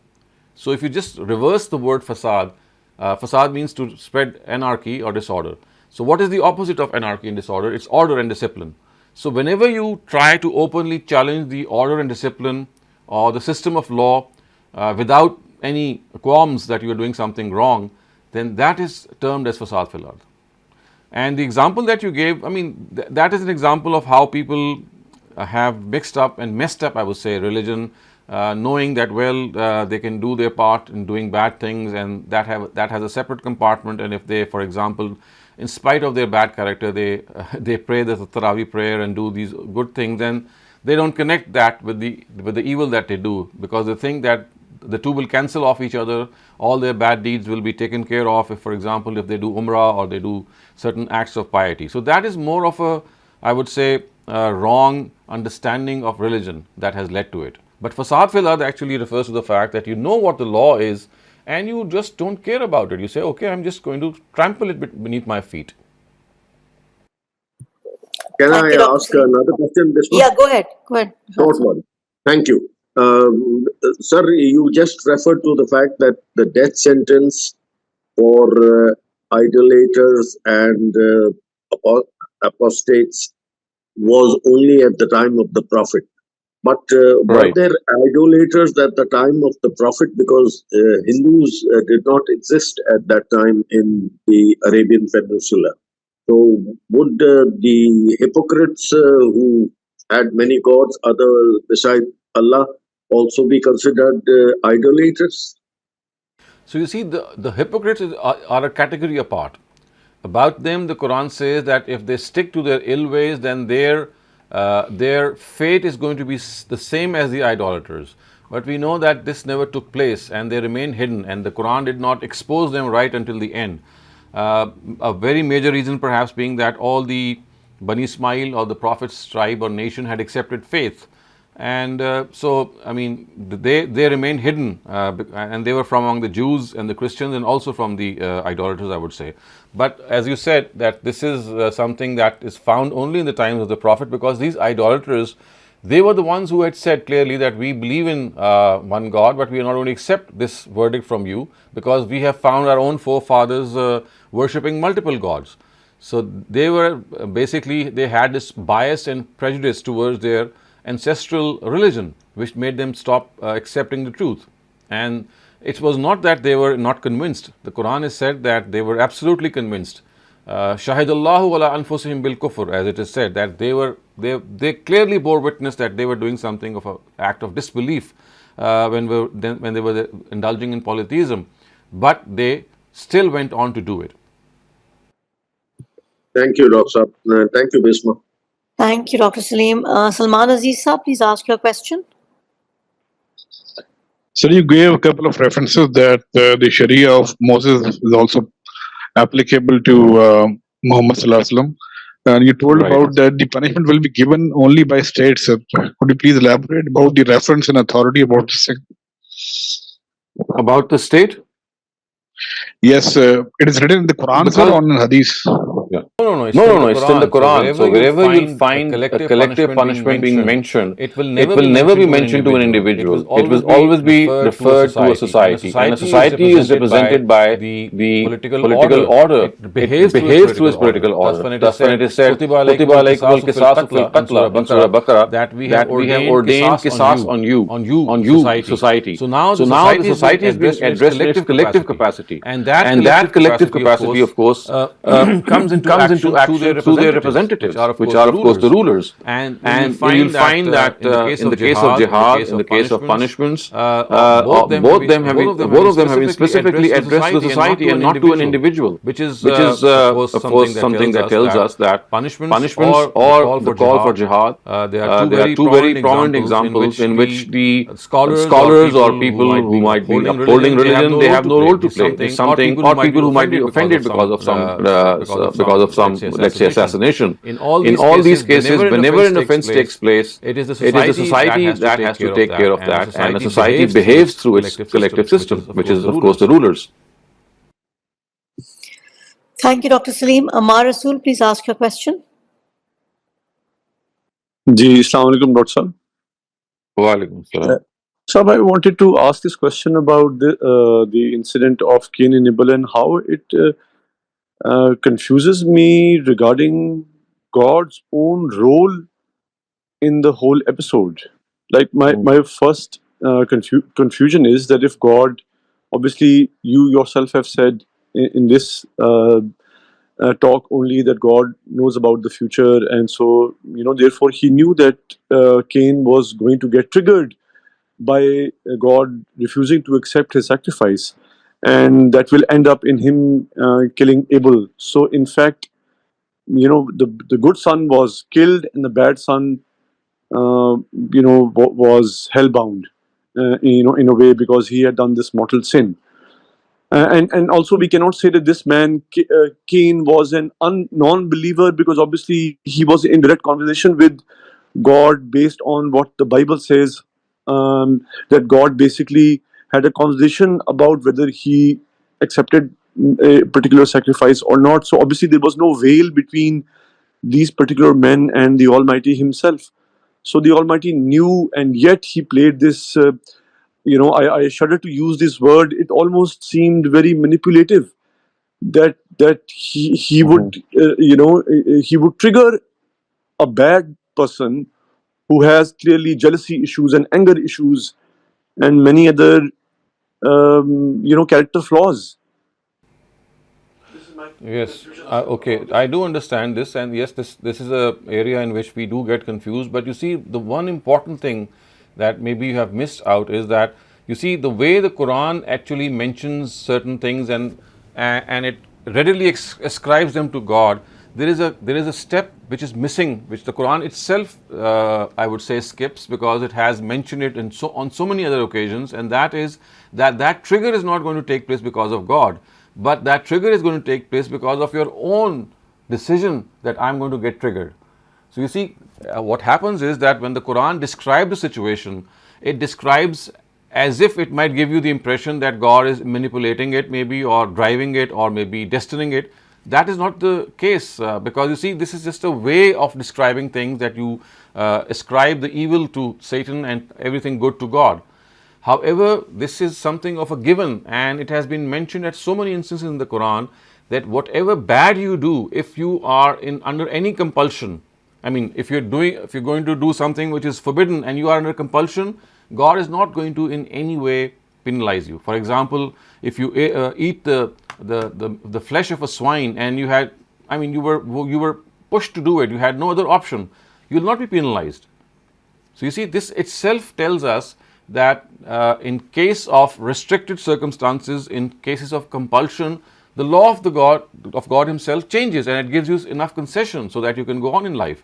So if you just reverse the word fasad, fasad means to spread anarchy or disorder. So what is the opposite of anarchy and disorder? It's order and discipline. So whenever you try to openly challenge the order and discipline or the system of law without any qualms that you are doing something wrong, then that is termed as fasad fil ard. And the example that you gave, I mean, that is an example of how people have mixed up and messed up, I would say, religion, knowing that, well, they can do their part in doing bad things, and that has a separate compartment. And if they, for example, in spite of their bad character, they pray the Taraweeh prayer and do these good things, then they don't connect that with the evil that they do, because they think that the two will cancel off each other. All their bad deeds will be taken care of if, for example, if they do umrah or they do certain acts of piety. So that is more of a, I would say, wrong understanding of religion that has led to it. But fasad fil ard actually refers to the fact that you know what the law is, and you just don't care about it. You say, okay, I'm just going to trample it beneath my feet. Can Thank I you, Dr. ask Saleem. another question? This one? Yeah, go ahead. Go ahead. Short one. Thank you. Sir, you just referred to the fact that the death sentence for idolaters and apostates was only at the time of the Prophet. But were Right. there idolaters at the time of the Prophet? Because Hindus did not exist at that time in the Arabian Peninsula. So would the hypocrites who had many gods other beside Allah also be considered idolaters? So you see, the hypocrites are a category apart. About them, the Quran says that if they stick to their ill ways, then their fate is going to be the same as the idolaters. But we know that this never took place, and they remain hidden, and the Quran did not expose them right until the end. A very major reason perhaps being that all the Bani Ismail or the Prophet's tribe or nation had accepted faith. And so, I mean, they remained hidden, and they were from among the Jews and the Christians, and also from the idolaters, I would say. But as you said, that this is something that is found only in the times of the Prophet, because these idolaters, they were the ones who had said clearly that we believe in one God, but we are not going to accept this verdict from you, because we have found our own forefathers worshipping multiple gods. So they were basically, they had this bias and prejudice towards their ancestral religion, which made them stop accepting the truth. And it was not that they were not convinced. The Quran has said that they were absolutely convinced. Shahidallahu ala anfusihim bil kufr, as it is said, that they clearly bore witness that they were doing something of an act of disbelief when they were indulging in polytheism, but they still went on to do it. Thank you, Dr. Thank you, Bisma. Thank you, Dr. Saleem. Salman Aziz Saab, please ask your question. So you gave a couple of references that the Sharia of Moses is also applicable to Muhammad Sallallahu Alaihi Wasallam. And you told Right. about that the punishment will be given only by states. Could you please elaborate about the reference and authority about this thing? About the state? Yes, it is written in the Quran, sir, Because- or in Hadith? No, It's in the Quran. So wherever you'll find a collective punishment being mentioned, it will never be mentioned to an individual. It will always be referred to a society. And a society is represented by the political order. It behaves through its political order. Thus when it is said, "Kutiba Kutiba alaykum alaykum al-qisasu fil qatla," in Surah Baqarah, that we have ordained qisas on you, society. So now the society is being addressed in its collective capacity. And that collective capacity, of course, comes into action through their representatives, which are of course the rulers. And you'll find that in the case of jihad, in the case of punishments, both of them have been specifically addressed to the society and not to an individual, which is of course something that tells us that punishments or the call for jihad, there are two very prominent examples in which the scholars or people who might be upholding religion, they have no role to play. It's something, or people who might be offended because of some let's say assassination. In all these cases, whenever an offense takes place, it is the society that has to take care of that, and the society behaves through its collective system, which is of course the rulers. Thank you, Dr. Saleem. Amar Rasool, please ask your question. Ji, Assalamu alaikum, Dr. Sir. Walaikum salam. Sir, I wanted to ask this question about the incident of Cain and Abel and how it confuses me regarding God's own role in the whole episode. Like my first confusion is that if God, obviously you yourself have said in this talk only that God knows about the future, and so therefore he knew that Cain was going to get triggered by God refusing to accept his sacrifice, and that will end up in him killing Abel. So in fact, the good son was killed and the bad son was hellbound in a way, because he had done this mortal sin. And also we cannot say that this man Cain was an non-believer, because obviously he was in direct conversation with God based on what the Bible says, that God basically had a conversation about whether he accepted a particular sacrifice or not. So obviously there was no veil between these particular men and the Almighty himself. So the Almighty knew, and yet he played this, I shudder to use this word, it almost seemed very manipulative, that he would, he would trigger a bad person who has clearly jealousy issues and anger issues and many other, character flaws. Yes, okay, I do understand this, and yes, this is a area in which we do get confused. But you see, the one important thing that maybe you have missed out is that you see the way the Quran actually mentions certain things and it readily ascribes them to God. There is a step which is missing, which the Quran itself, I would say, skips, because it has mentioned it on so many other occasions, and that is that trigger is not going to take place because of God, but that trigger is going to take place because of your own decision that I'm going to get triggered. So you see, what happens is that when the Quran describes the situation, it describes as if it might give you the impression that God is manipulating it, maybe, or driving it, or maybe destining it. That is not the case, because you see, this is just a way of describing things, that you ascribe the evil to Satan and everything good to God. However, this is something of a given, and it has been mentioned at so many instances in the Quran that whatever bad you do, if you are under any compulsion, I mean, if you're going to do something which is forbidden and you are under compulsion, God is not going to in any way penalize you. For example, if you eat the flesh of a swine and you were pushed to do it, you had no other option, you will not be penalized. So you see, this itself tells us that in case of restricted circumstances, in cases of compulsion, the law of God himself changes, and it gives you enough concession so that you can go on in life.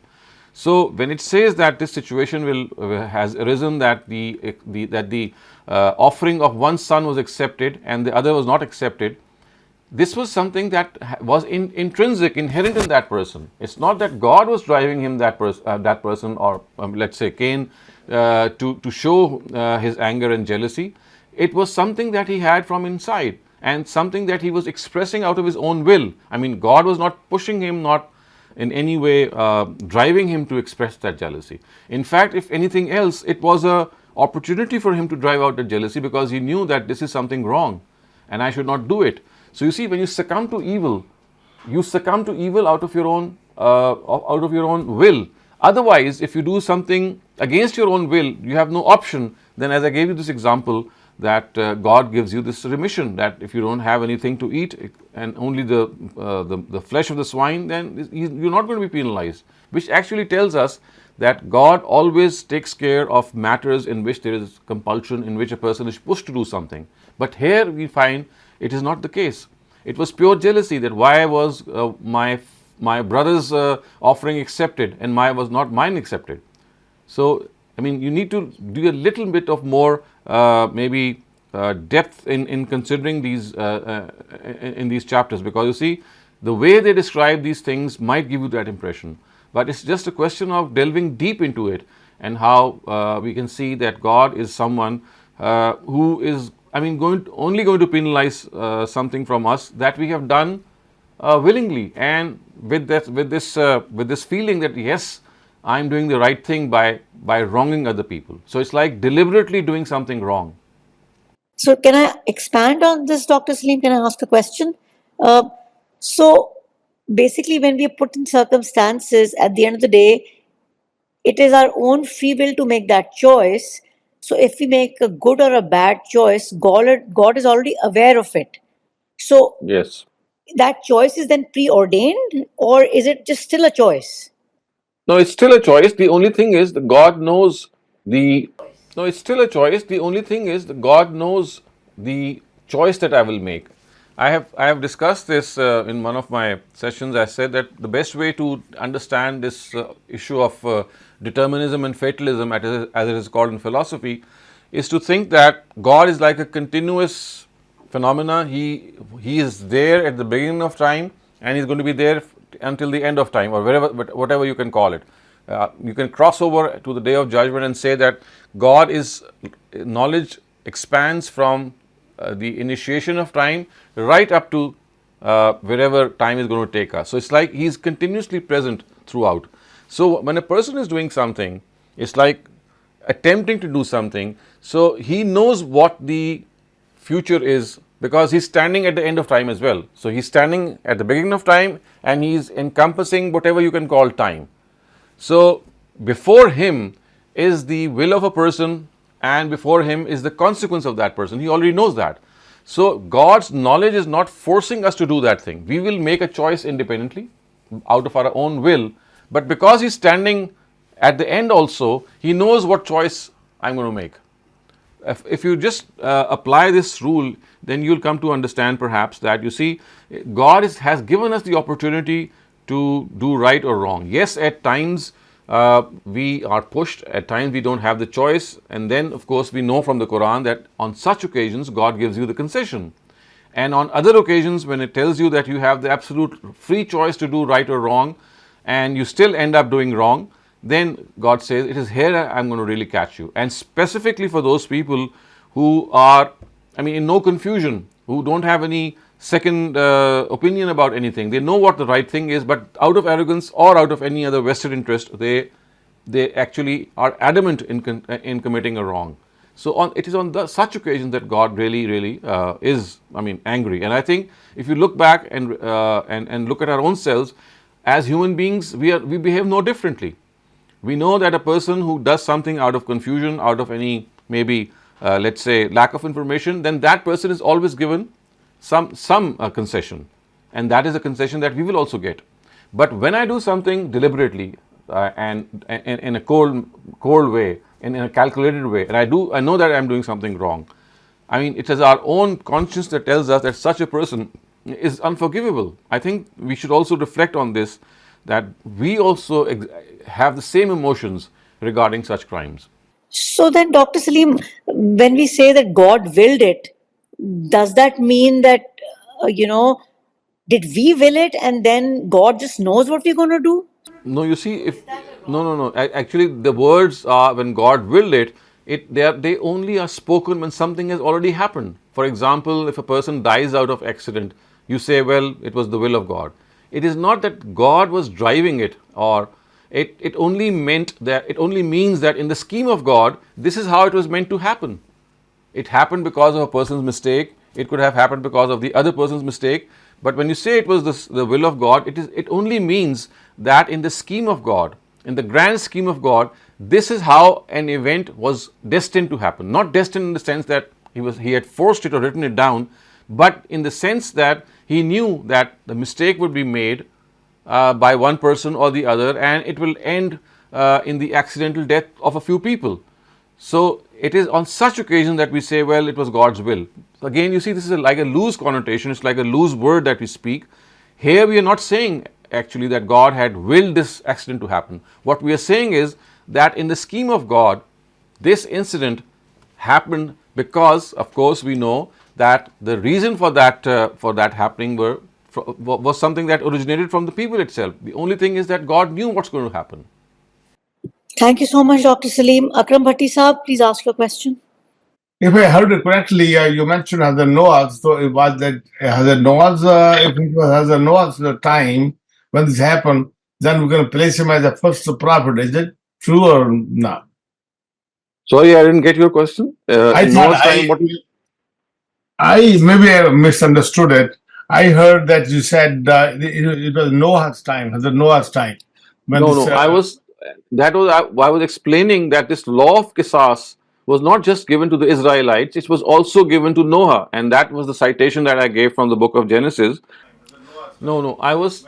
So when it says that this situation has arisen, that the offering of one son was accepted and the other was not accepted, this was something that was intrinsic, inherent in that person. It's not that God was driving him, that person, or let's say Cain, to show his anger and jealousy. It was something that he had from inside, and something that he was expressing out of his own will. I mean, God was not pushing him, not in any way driving him to express that jealousy. In fact, if anything else, it was an opportunity for him to drive out the jealousy, because he knew that this is something wrong and I should not do it. So you see, when you succumb to evil, you succumb to evil out of your own will. Otherwise, if you do something against your own will, you have no option. Then, as I gave you this example, that God gives you this remission, that if you don't have anything to eat and only the flesh of the swine, then you're not going to be penalized, which actually tells us that God always takes care of matters in which there is compulsion, in which a person is pushed to do something. But here we find it is not the case. It was pure jealousy, that why was my brother's offering accepted and was not mine accepted. So, I mean, you need to do a little bit of more depth in considering these in these chapters, because you see, the way they describe these things might give you that impression, but it's just a question of delving deep into it, and how we can see that God is someone who is, only going to penalize something from us that we have done willingly, and with this feeling that yes, I'm doing the right thing by wronging other people. So it's like deliberately doing something wrong. So can I expand on this, Dr. Saleem? Can I ask a question? So basically, when we are put in circumstances, at the end of the day, it is our own free will to make that choice. So if we make a good or a bad choice, God is already aware of it. So Yes. that choice is then preordained, or is it just still a choice? No, it's still a choice. The only thing is that God knows the. No, it's still a choice. The only thing is that God knows the choice that I will make. I have discussed this in one of my sessions. I said that the best way to understand this issue of determinism and fatalism, as it is called in philosophy, is to think that God is like a continuous phenomena. He is there at the beginning of time, and he's going to be there until the end of time, or whatever you can call it. You can cross over to the day of judgment and say that God is knowledge expands from the initiation of time right up to wherever time is going to take us. So it's like He's continuously present throughout. So when a person is doing something, it's like attempting to do something, so he knows what the future is because he's standing at the end of time as well. So he's standing at the beginning of time and he's encompassing whatever you can call time. So before him is the will of a person, and before him is the consequence of that person. He already knows that. So God's knowledge is not forcing us to do that thing. We will make a choice independently out of our own will, but because He's standing at the end also, He knows what choice I'm going to make. If you just apply this rule, then you'll come to understand perhaps that, you see, God has given us the opportunity to do right or wrong. Yes, at times we are pushed, at times we don't have the choice, and then of course we know from the Quran that on such occasions God gives you the concession. And on other occasions, when it tells you that you have the absolute free choice to do right or wrong, and you still end up doing wrong, then God says, it is here I'm going to really catch you. And specifically for those people who are, in no confusion, who don't have any second opinion about anything. They know what the right thing is, but out of arrogance or out of any other vested interest, they actually are adamant in committing a wrong. So it is on such occasions that God really is, angry. And I think if you look back and look at our own selves, as human beings, we behave no differently. We know that a person who does something out of confusion, out of any let's say lack of information, then that person is always given some concession, and that is a concession that we will also get. But when I do something deliberately and in a cold way, in a calculated way, and I know that I am doing something wrong, it is our own conscience that tells us that such a person is unforgivable. I think we should also reflect on this, that we also have the same emotions regarding such crimes. So then, Dr. Saleem, when we say that God willed it, does that mean that, did we will it and then God just knows what we're going to do? No, you see, no. Actually, the words are, when God willed it, they only are spoken when something has already happened. For example, if a person dies out of accident, you say, well, it was the will of God. It is not that God was driving it, or it only means that in the scheme of God, this is how it was meant to happen. It happened because of a person's mistake. It could have happened because of the other person's mistake. But when you say it was the will of God, it only means that in the scheme of God, in the grand scheme of God, this is how an event was destined to happen. Not destined in the sense that he had forced it or written it down, but in the sense that he knew that the mistake would be made by one person or the other, and it will end in the accidental death of a few people. So it is on such occasion that we say, well, it was God's will. Again, you see, this is like a loose connotation. It's like a loose word that we speak. Here we are not saying actually that God had willed this accident to happen. What we are saying is that in the scheme of God, this incident happened because, of course, we know that the reason for that happening was something that originated from the people itself. The only thing is that God knew what's going to happen. Thank you so much, Dr. Saleem. Akram Bhatti Saab, please ask your question. If I heard it correctly, you mentioned Hazrat Noah. So it was that Hazrat Noah's, if it was Hazrat Noah's time when this happened, then we're going to place him as the first prophet. Is it true or not? Sorry, I didn't get your question. I maybe I misunderstood it. I heard that you said it was Noah's time, Hazrat Noah's time. I was explaining that this law of Qisas was not just given to the Israelites, it was also given to Noah, and that was the citation that I gave from the book of Genesis. I was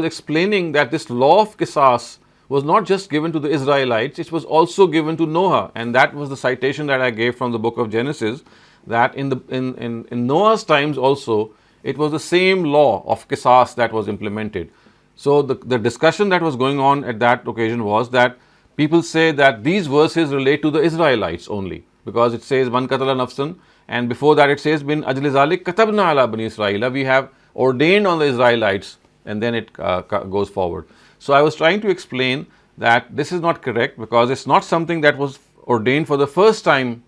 explaining that this law of Qisas was not just given to the Israelites, it was also given to Noah, and that was the citation that I gave from the book of Genesis, that in Noah's times also, it was the same law of Qisas that was implemented. So the discussion that was going on at that occasion was that people say that these verses relate to the Israelites only, because it says man qatala nafsan, and before that it says bin ajli zalik katabna ala bani Israila, we have ordained on the Israelites, and then it goes forward. So I was trying to explain that this is not correct, because it's not something that was ordained for the first time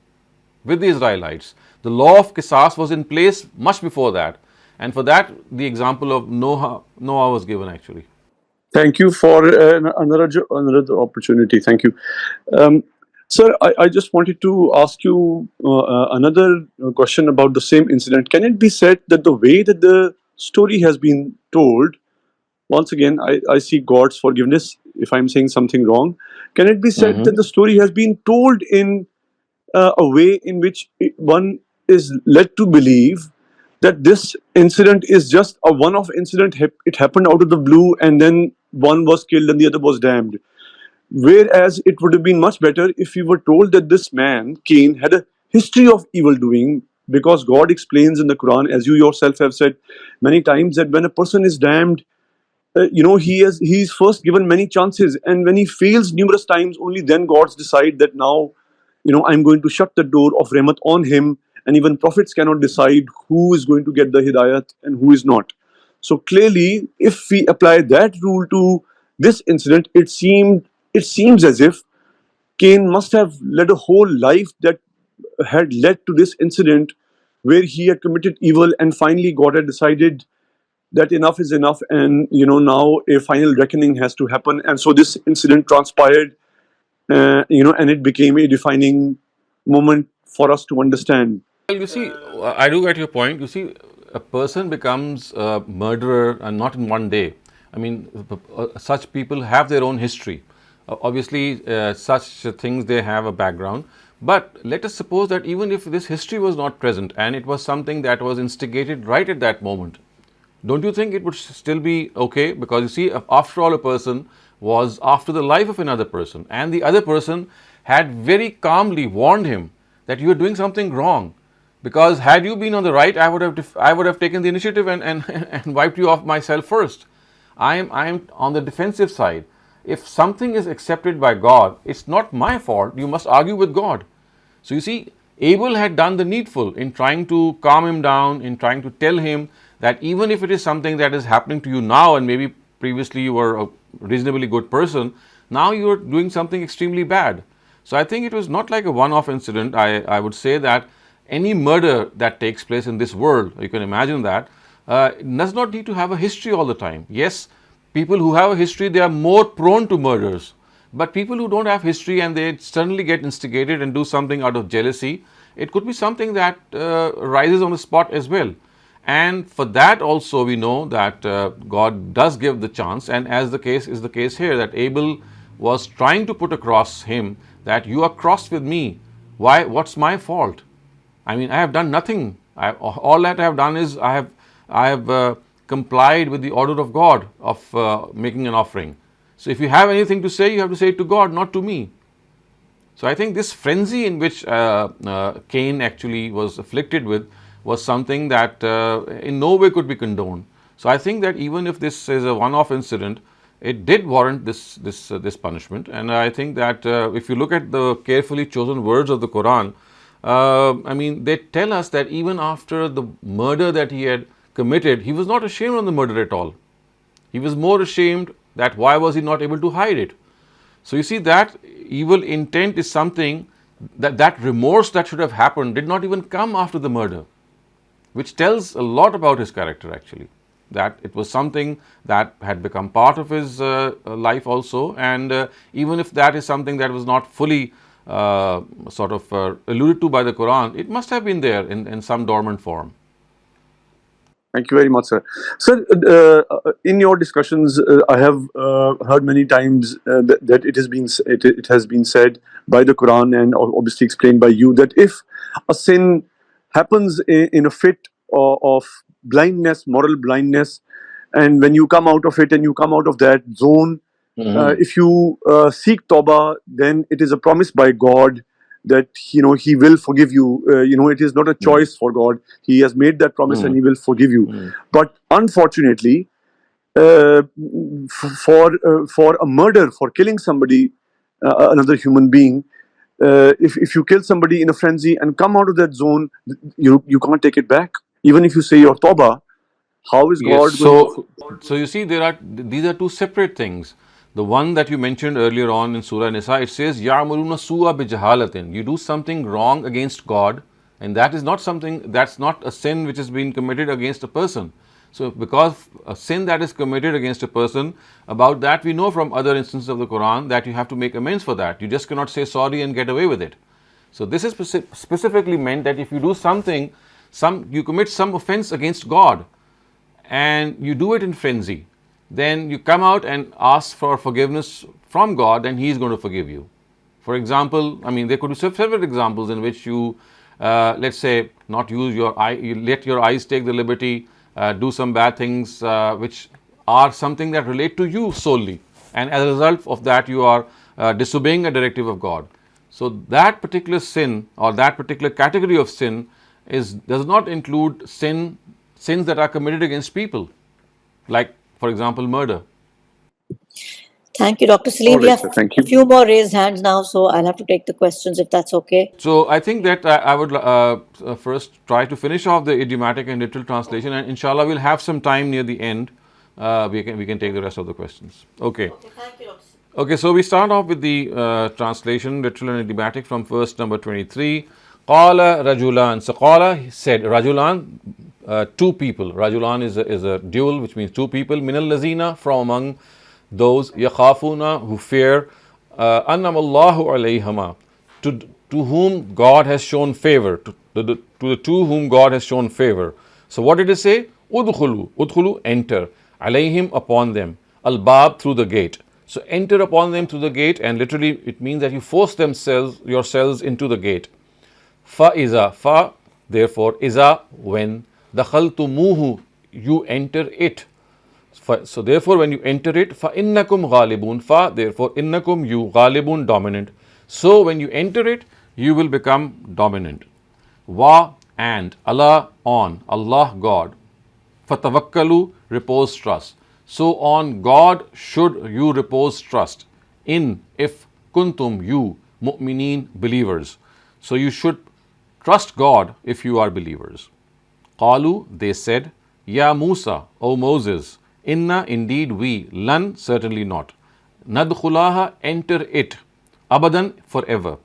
with the Israelites. The law of Qisas was in place much before that. And for that, the example of Noah was given actually. Thank you for another opportunity. Thank you. Sir, I just wanted to ask you another question about the same incident. Can it be said that the way that the story has been told, once again, I seek God's forgiveness if I'm saying something wrong. Can it be said that the story has been told in a way in which one is led to believe that this incident is just a one-off incident? It happened out of the blue, and then one was killed and the other was damned. Whereas it would have been much better if we were told that this man, Cain, had a history of evil doing, because God explains in the Quran, as you yourself have said many times, that when a person is damned, he's first given many chances, and when he fails numerous times, only then gods decide that now, I'm going to shut the door of rahmat on him, and even prophets cannot decide who is going to get the hidayat and who is not. So clearly, if we apply that rule to this incident, it seems as if Cain must have led a whole life that had led to this incident where he had committed evil, and finally God had decided that enough is enough, and now a final reckoning has to happen. And so this incident transpired, and it became a defining moment for us to understand. Well, you see, I do get your point. You see, a person becomes a murderer and not in one day. I mean, such people have their own history. Obviously, such things, they have a background. But let us suppose that even if this history was not present and it was something that was instigated right at that moment, don't you think it would still be okay? Because you see, after all, a person was after the life of another person, and the other person had very calmly warned him that you are doing something wrong. Because had you been on the right, I would have taken the initiative and wiped you off myself first. I am on the defensive side. If something is accepted by God, it's not my fault. You must argue with God. So you see, Abel had done the needful in trying to calm him down, in trying to tell him that even if it is something that is happening to you now, and maybe previously you were a reasonably good person, now you are doing something extremely bad. So I think it was not like a one-off incident. I would say that any murder that takes place in this world, you can imagine that, does not need to have a history all the time. Yes, people who have a history, they are more prone to murders. But people who don't have history and they suddenly get instigated and do something out of jealousy, it could be something that rises on the spot as well. And for that also we know that God does give the chance, and as the case is the case here, that Abel was trying to put across him that you are cross with me. Why? What's my fault? I mean, I have done nothing. All that I have done is I have complied with the order of God of making an offering. So if you have anything to say, you have to say it to God, not to me. So I think this frenzy in which Cain actually was afflicted with was something that in no way could be condoned. So I think that even if this is a one-off incident, it did warrant this punishment. And I think that if you look at the carefully chosen words of the Quran, I mean, they tell us that even after the murder that he had committed, he was not ashamed of the murder at all. He was more ashamed that why was he not able to hide it. So you see, that evil intent is something that remorse that should have happened did not even come after the murder, which tells a lot about his character actually, that it was something that had become part of his life also, and even if that is something that was not fully alluded to by the Quran, it must have been there in some dormant form. Thank you very much, sir. Sir, in your discussions, I have heard many times that it has been said by the Quran and obviously explained by you that if a sin happens in a fit of blindness, moral blindness, and when you come out of it and you come out of that zone, if you seek Tawbah, then it is a promise by God that He will forgive you. It is not a choice for God. He has made that promise and He will forgive you. But unfortunately, for a murder, for killing somebody, another human being, if you kill somebody in a frenzy and come out of that zone, you can't take it back. Even if you say your Tawbah, how is God going to... So you see, these are two separate things. the one that you mentioned earlier on in Surah Nisa, it says, يَعْمَلُونَ سُوءَ بِجَهَالَةٍ. You do something wrong against God, and that is not something, that's not a sin which has been committed against a person. So because a sin that is committed against a person, about that we know from other instances of the Quran that you have to make amends for that. You just cannot say sorry and get away with it. So this is specifically meant that if you do something, you commit some offense against God, and you do it in frenzy, then you come out and ask for forgiveness from God, and He is going to forgive you. For example, I mean, there could be several examples in which you, let's say, not use your eye, you let your eyes take the liberty, do some bad things which are something that relate to you solely, and as a result of that, you are disobeying a directive of God. So that particular sin or that particular category of sin does not include sins that are committed against people, like, for example, murder. Thank you, Dr. Saleem. All We right, have sir. Thank a you. few more raised hands now, so I'll have to take the questions if that's okay. So I think that I would first try to finish off the idiomatic and literal translation, and inshallah we'll have some time near the end. We can take the rest of the questions. Okay. Thank you, Dr. Okay, so we start off with the translation, literal and idiomatic, from verse number 23. Qala rajulan. So qala said, rajulan, two people. Rajulan is a dual, which means two people. Minal lazina, from among those, yakhafuna, who fear, annamallahu alayhima, to whom God has shown favor, to the two whom God has shown favor. So what did it say? Udkhulu, enter, alayhim, upon them, al-bab, through the gate. So enter upon them through the gate, and literally it means that you force yourselves into the gate. Fa, therefore, iza, when, dakhaltumuhu, you enter it. So therefore, when you enter it, fa innakum ghalibun, fa, therefore, innakum, you, ghalibun, dominant. So when you enter it, you will become dominant. Wa, and, Allah, on, Allah, God. Fatawakkalu, repose trust. So on God should you repose trust. In, if, kuntum, you, mu'mineen, believers. So you should trust God if you are believers. Qalu, they said, Ya Musa, O Moses, inna, indeed we, lan, certainly not, nadkhulaha, enter it, abadan, forever.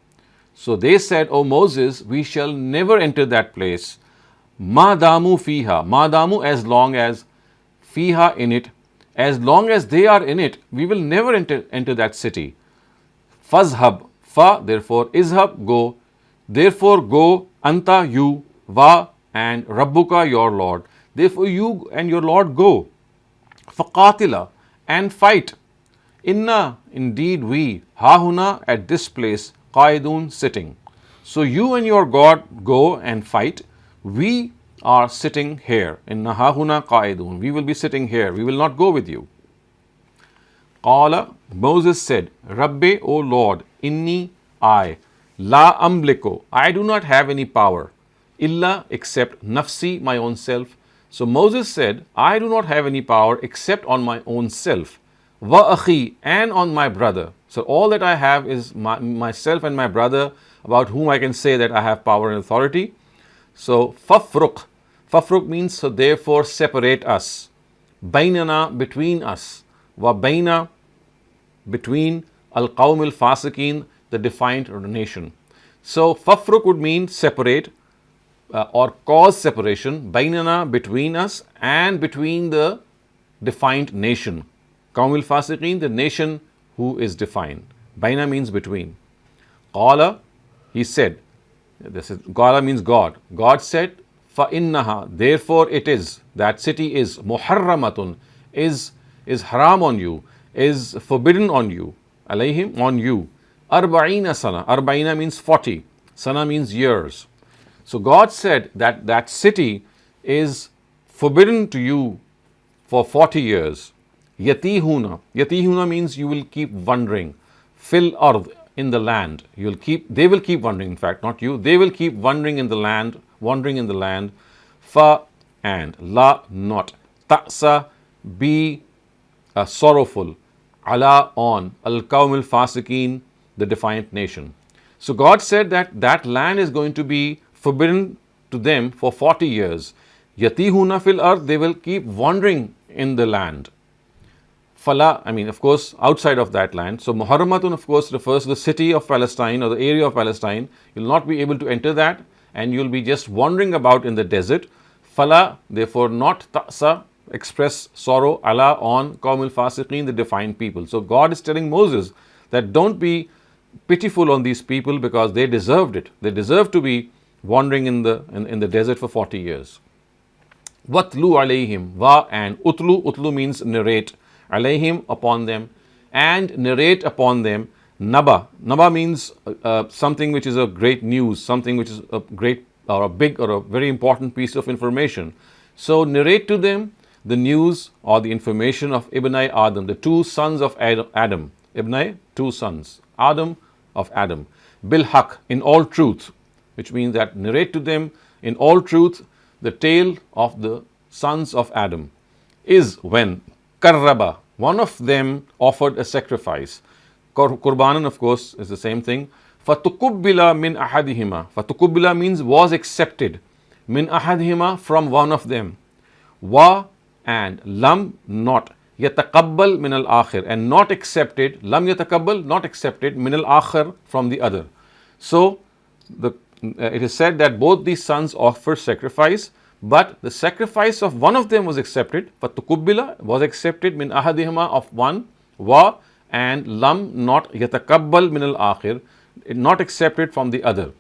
So they said, O Moses, we shall never enter that place, madamu fiha, madamu, as long as, fiha, in it, as long as they are in it, we will never enter that city. Fazhab, fa, therefore, izhab, go, therefore go, anta, you, va, and rabbuka, your Lord, therefore you and your Lord go. Faqatila, and fight. Inna, indeed we, hahuna, at this place, qaidun, sitting. So you and your God go and fight. We are sitting here. Inna hahuna qaidun. We will be sitting here. We will not go with you. Qala, Moses said, Rabbi, O Lord, inni, I, la amliku, I do not have any power, illa, except nafsi, my own self. So Moses said, I do not have any power except on my own self. Wa akhi, and on my brother. So all that I have is myself and my brother, about whom I can say that I have power and authority. So fafruq. Fafruq means, so therefore separate us. Bainana, between us. Wa baina, between al-qawm al-fasiqeen, the defiant nation. So fafruq would mean separate, or cause separation, bainana, between us, and between the defiant nation. Qawm al-fasiqeen, the nation who is defiant. Baina means between. Qala, he said, Qala means God. God said, fa innaha, therefore it is, that city is, muharramatun, is haram on you, is forbidden on you, alayhim, on you. Arba'ina sana, arba'ina means 40, sana means years. So God said that that city is forbidden to you for 40 years. Yatihuna, yatihuna means you will keep wandering. Fil ard, in the land. They will keep wandering, in fact, not you. They will keep wandering in the land, Fa, and, la, not. Ta'sa, be sorrowful. Ala, on. Al-Qawm al-Fasiqeen, the defiant nation. So God said that that land is going to be forbidden to them for 40 years. Yatihuna fil ard, they will keep wandering in the land. Fala, I mean, of course, outside of that land. So Muharramatun, of course, refers to the city of Palestine or the area of Palestine. You'll not be able to enter that, and you'll be just wandering about in the desert. Fala, therefore, not ta'sa, express sorrow, ala on qawmul fasiqeen, the defiant people. So God is telling Moses that don't be pitiful on these people because they deserved it. They deserve to be wandering in the desert for 40 years. Watlu alayhim, wa and utlu means narrate, alayhim upon them, and narrate upon them. Naba means something which is a great news, something which is a great or a big or a very important piece of information. So narrate to them the news or the information of Ibnai Adam, the two sons of Adam. Ibnai, two sons. Adam of Adam. Bil haq, in all truth, which means that narrate to them in all truth the tale of the sons of Adam. Is when karraba, one of them offered a sacrifice. Qurbanan, of course, is the same thing. Fatukubbila min ahadihima. Fatukubbila means was accepted. Min ahadihima, from one of them. Wa and lam, not. Yatakabbal min al akhir, and not accepted. Lam yatakabbal, not accepted. Min al akhir, from the other. So it is said that both these sons offered sacrifice, but the sacrifice of one of them was accepted. Fatukubbila was accepted min ahadihima, of one. Wa and lam, not. Yatakabbal min al akhir, not accepted from the other.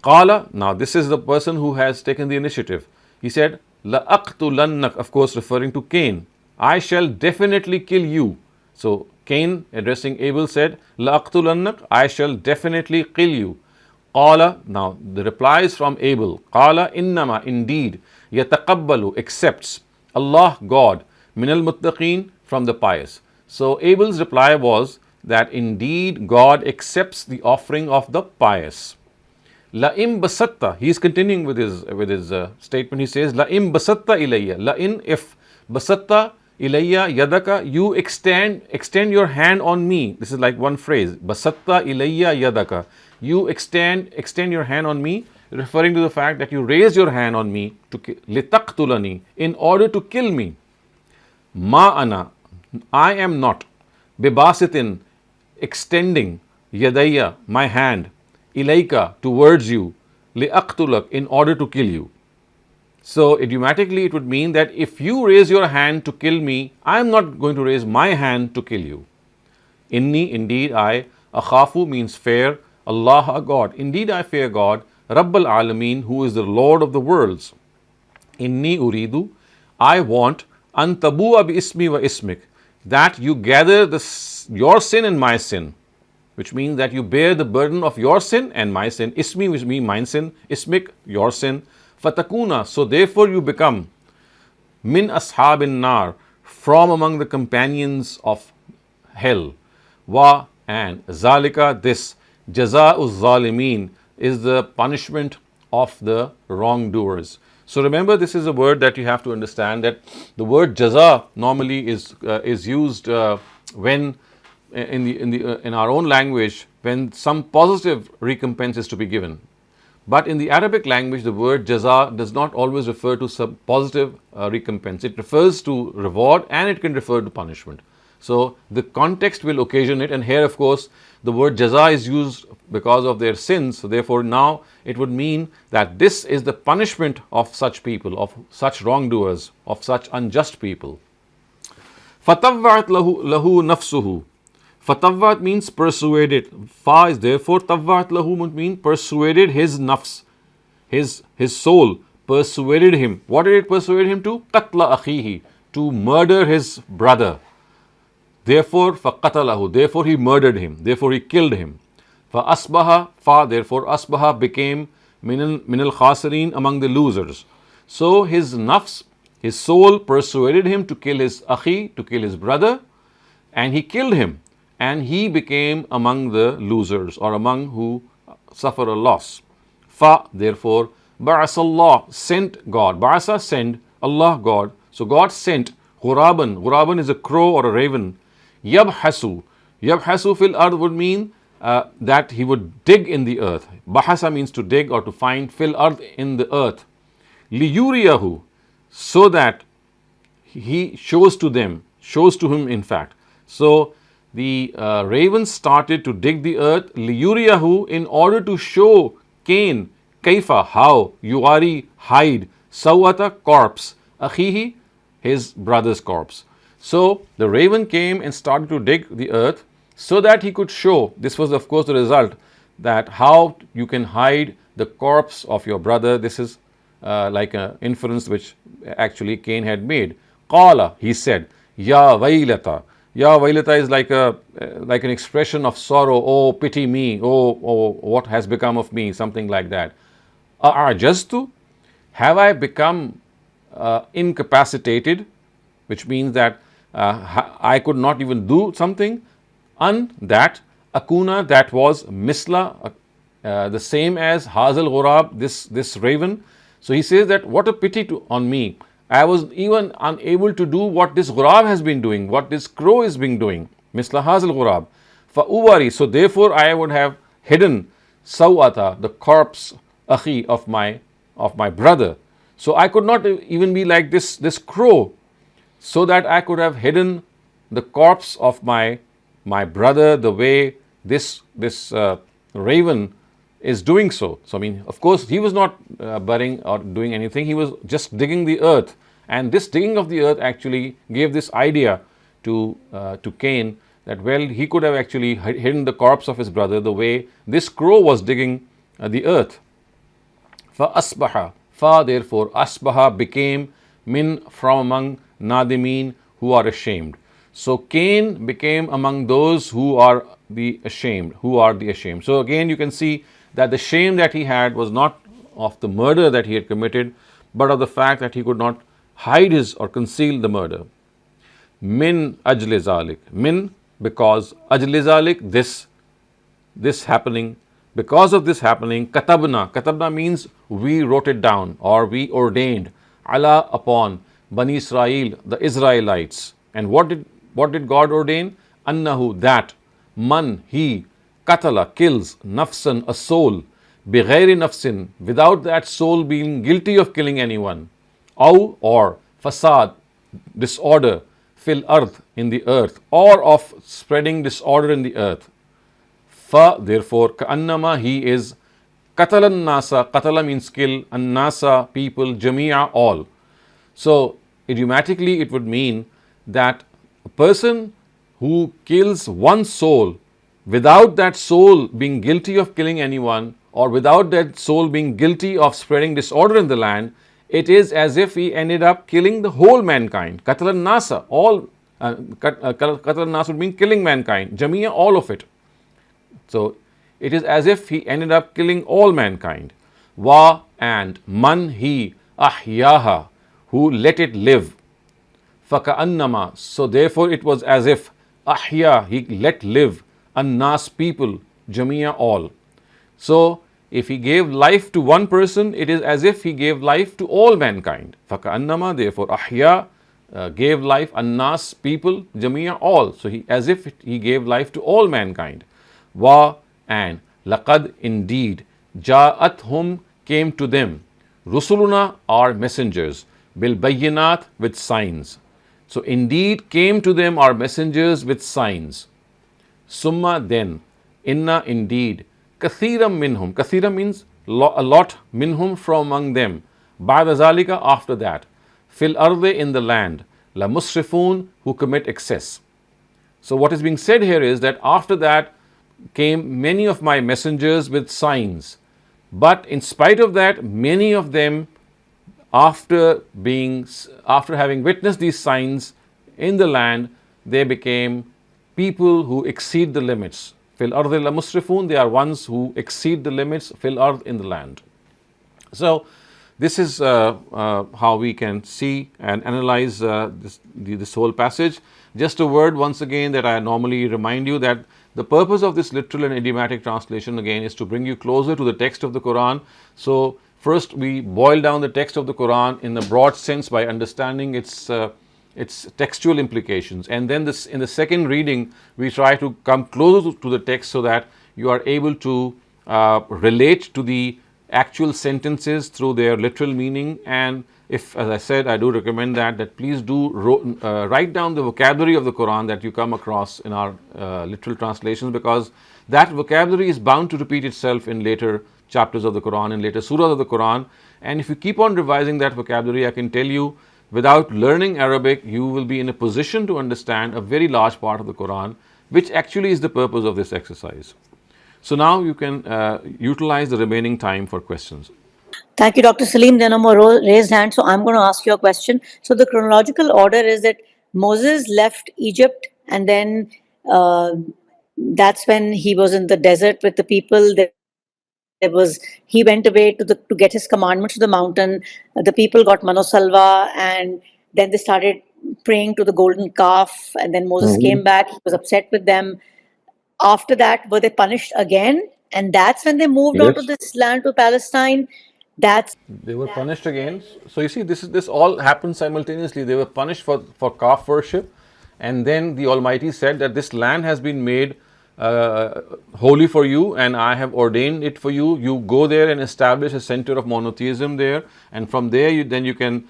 Qala, now this is the person who has taken the initiative. He said, La aqtulannak, of course referring to Cain. I shall definitely kill you. So Cain, addressing Abel, said, La aqtulannak, I shall definitely kill you. Qala, now the reply is from Abel. Qala innama, indeed, yataqabbalu, accepts, Allah, God, minal muttaqeen, from the pious. So Abel's reply was that indeed God accepts the offering of the pious. La im basatta, he is continuing with his statement. He says, La im basatta ilayya, la in, if, basatta ilayya yadaka, you extend your hand on me. This is like one phrase, basatta ilayya yadaka, you extend your hand on me, referring to the fact that you raise your hand on me to litaqtulani, in order to kill me. Ma ana, I am not, bibasitin, extending, yadayya, my hand, ilayka, towards you, liaqtulak, in order to kill you. So idiomatically it would mean that if you raise your hand to kill me, I am not going to raise my hand to kill you. Inni, indeed I, akhafu means fear, Allah, God, indeed I fear God, Rabbal Alameen, who is the Lord of the worlds. Inni uridu, I want, an tabu'a bi ismi wa ismik, that you gather your sin and my sin, which means that you bear the burden of your sin and my sin. Ismi, which means my sin, ismik, your sin. Fatakuna, so therefore you become min ashabin nar, from among the companions of hell. Wa, and zalika, this, jaza'uz zalimeen, is the punishment of the wrongdoers. So remember, this is a word that you have to understand, that the word jaza normally is used when in our own language, when some positive recompense is to be given. But in the Arabic language, the word jaza does not always refer to some positive recompense. It refers to reward and it can refer to punishment. So the context will occasion it, and here of course the word jaza is used because of their sins. So therefore now it would mean that this is the punishment of such people, of such wrongdoers, of such unjust people. فَتَوَّعَتْ لَهُ نَفْسُهُ. Fatawwat means persuaded. Fa is therefore tawwat lahu would mean persuaded his nafs, his soul, persuaded him. What did it persuade him to? Qatla akhihi, to murder his brother. Therefore, faqatalahu, therefore he murdered him, therefore he killed him. Fa asbaha, fa, therefore asbaha became minal khasirin, among the losers. So his nafs, his soul persuaded him to kill his akhi, to kill his brother, and he killed him. And he became among the losers, or among who suffer a loss. Fa, therefore, ba'asallah, sent God. Ba'asa, send, Allah, God. So God sent ghuraban. Ghuraban is a crow or a raven. Yabhasu. Yabhasu fil ard would mean that he would dig in the earth. Bahasa means to dig or to find, fil ard, in the earth. Liyuriyahu, so that he shows to them, shows to him, in fact. So the raven started to dig the earth, liyuriyahu, in order to show Cain, kaifa, how, yuari, hide, sawata, corpse, akhihi, his brother's corpse. So the raven came and started to dig the earth so that he could show, this was of course the result, that how you can hide the corpse of your brother. This is like an inference which actually Cain had made. Qala, he said, ya wailata. Ya wailata is like an expression of sorrow. Oh, pity me. Oh, what has become of me? Something like that. A'ajastu, have I become incapacitated, which means that I could not even do something. An, that, akuna, that was, misla, the same as hazal ghurab, this raven. So he says that what a pity on me. I was even unable to do what this ghurab has been doing, what this crow is being doing. Misla hazal ghurab. Fa uwari, so therefore I would have hidden sawata, the corpse, akhi, of my brother. So I could not even be like this crow, so that I could have hidden the corpse of my brother the way this raven is doing so. So I mean, of course, he was not burying or doing anything. He was just digging the earth, and this digging of the earth actually gave this idea to Cain that, well, he could have actually hidden the corpse of his brother the way this crow was digging the earth. Fa asbaha, fa, therefore, asbaha, became, min, from among, nadimin, who are ashamed. So Cain became among those who are the ashamed, So again you can see that the shame that he had was not of the murder that he had committed, but of the fact that he could not hide his or conceal the murder. Min ajli zalik, min, because, ajli zalik, this happening, because of this happening, katabna means we wrote it down or we ordained, ala, upon, Bani Israel, the Israelites. And what did God ordain? Annahu, that, man, he, katala, kills, nafsan, a soul, bighayri nafsin, without that soul being guilty of killing anyone, aw, or, fasad, disorder, fil earth, in the earth, or of spreading disorder in the earth. Fa, therefore, ka'annama, he is, katalan nasa, katala means kill, an nasa, people, jamia, all. So idiomatically it would mean that a person who kills one soul without that soul being guilty of killing anyone, or without that soul being guilty of spreading disorder in the land, it is as if he ended up killing the whole mankind. Qatl nasa, all, qatl nas would mean killing mankind, jamia, all of it. So it is as if he ended up killing all mankind. Wa, and, man, he, ahyaha, who let it live. Faka'annama, so therefore it was as if, ahya, he let live, an-nas, people, jamia, all. So if he gave life to one person, it is as if he gave life to all mankind. Faka'annama, therefore ahya, gave life, an-nas, people, jamia, all. So as if he gave life to all mankind. Wa, and, laqad, indeed, ja'athum, came to them, rusuluna, our messengers, bil bayyinat, with signs. So indeed came to them our messengers with signs. Summa, then, inna, indeed, kathiram minhum, kathira means a lot, minhum, from among them, ba'da zalika, after that, fil arde, in the land, la musrifun, who commit excess. So what is being said here is that after that came many of my messengers with signs, but in spite of that, many of them, after having witnessed these signs in the land, they became people who exceed the limits. Fil ardi la musrifun, they are ones who exceed the limits, fil ard, in the land. So this is how we can see and analyze this whole passage. Just a word once again that I normally remind you, that the purpose of this literal and idiomatic translation again is to bring you closer to the text of the Quran. So first we boil down the text of the Quran in the broad sense by understanding its textual implications, and then in the second reading we try to come closer to the text so that you are able to relate to the actual sentences through their literal meaning and if, as I said, I do recommend that please do write down the vocabulary of the Quran that you come across in our literal translations, because that vocabulary is bound to repeat itself in later chapters of the Quran, in later surahs of the Quran. And if you keep on revising that vocabulary, I can tell you, without learning Arabic, you will be in a position to understand a very large part of the Quran, which actually is the purpose of this exercise. So now you can utilize the remaining time for questions. Thank you, Dr. Saleem. There are no more raised hands, so I'm going to ask you a question. So the chronological order is that Moses left Egypt, and then that's when he was in the desert with the people. He went away to get his commandments to the mountain. The people got manosalva, and then they started praying to the golden calf. And then Moses came back. He was upset with them. After that, were they punished again? And that's when they moved on to this land to Palestine. They were punished again. So you see, this all happened simultaneously. They were punished for calf worship, and then the Almighty said that this land has been made holy for you, and I have ordained it for you. You go there and establish a center of monotheism there, and from there you can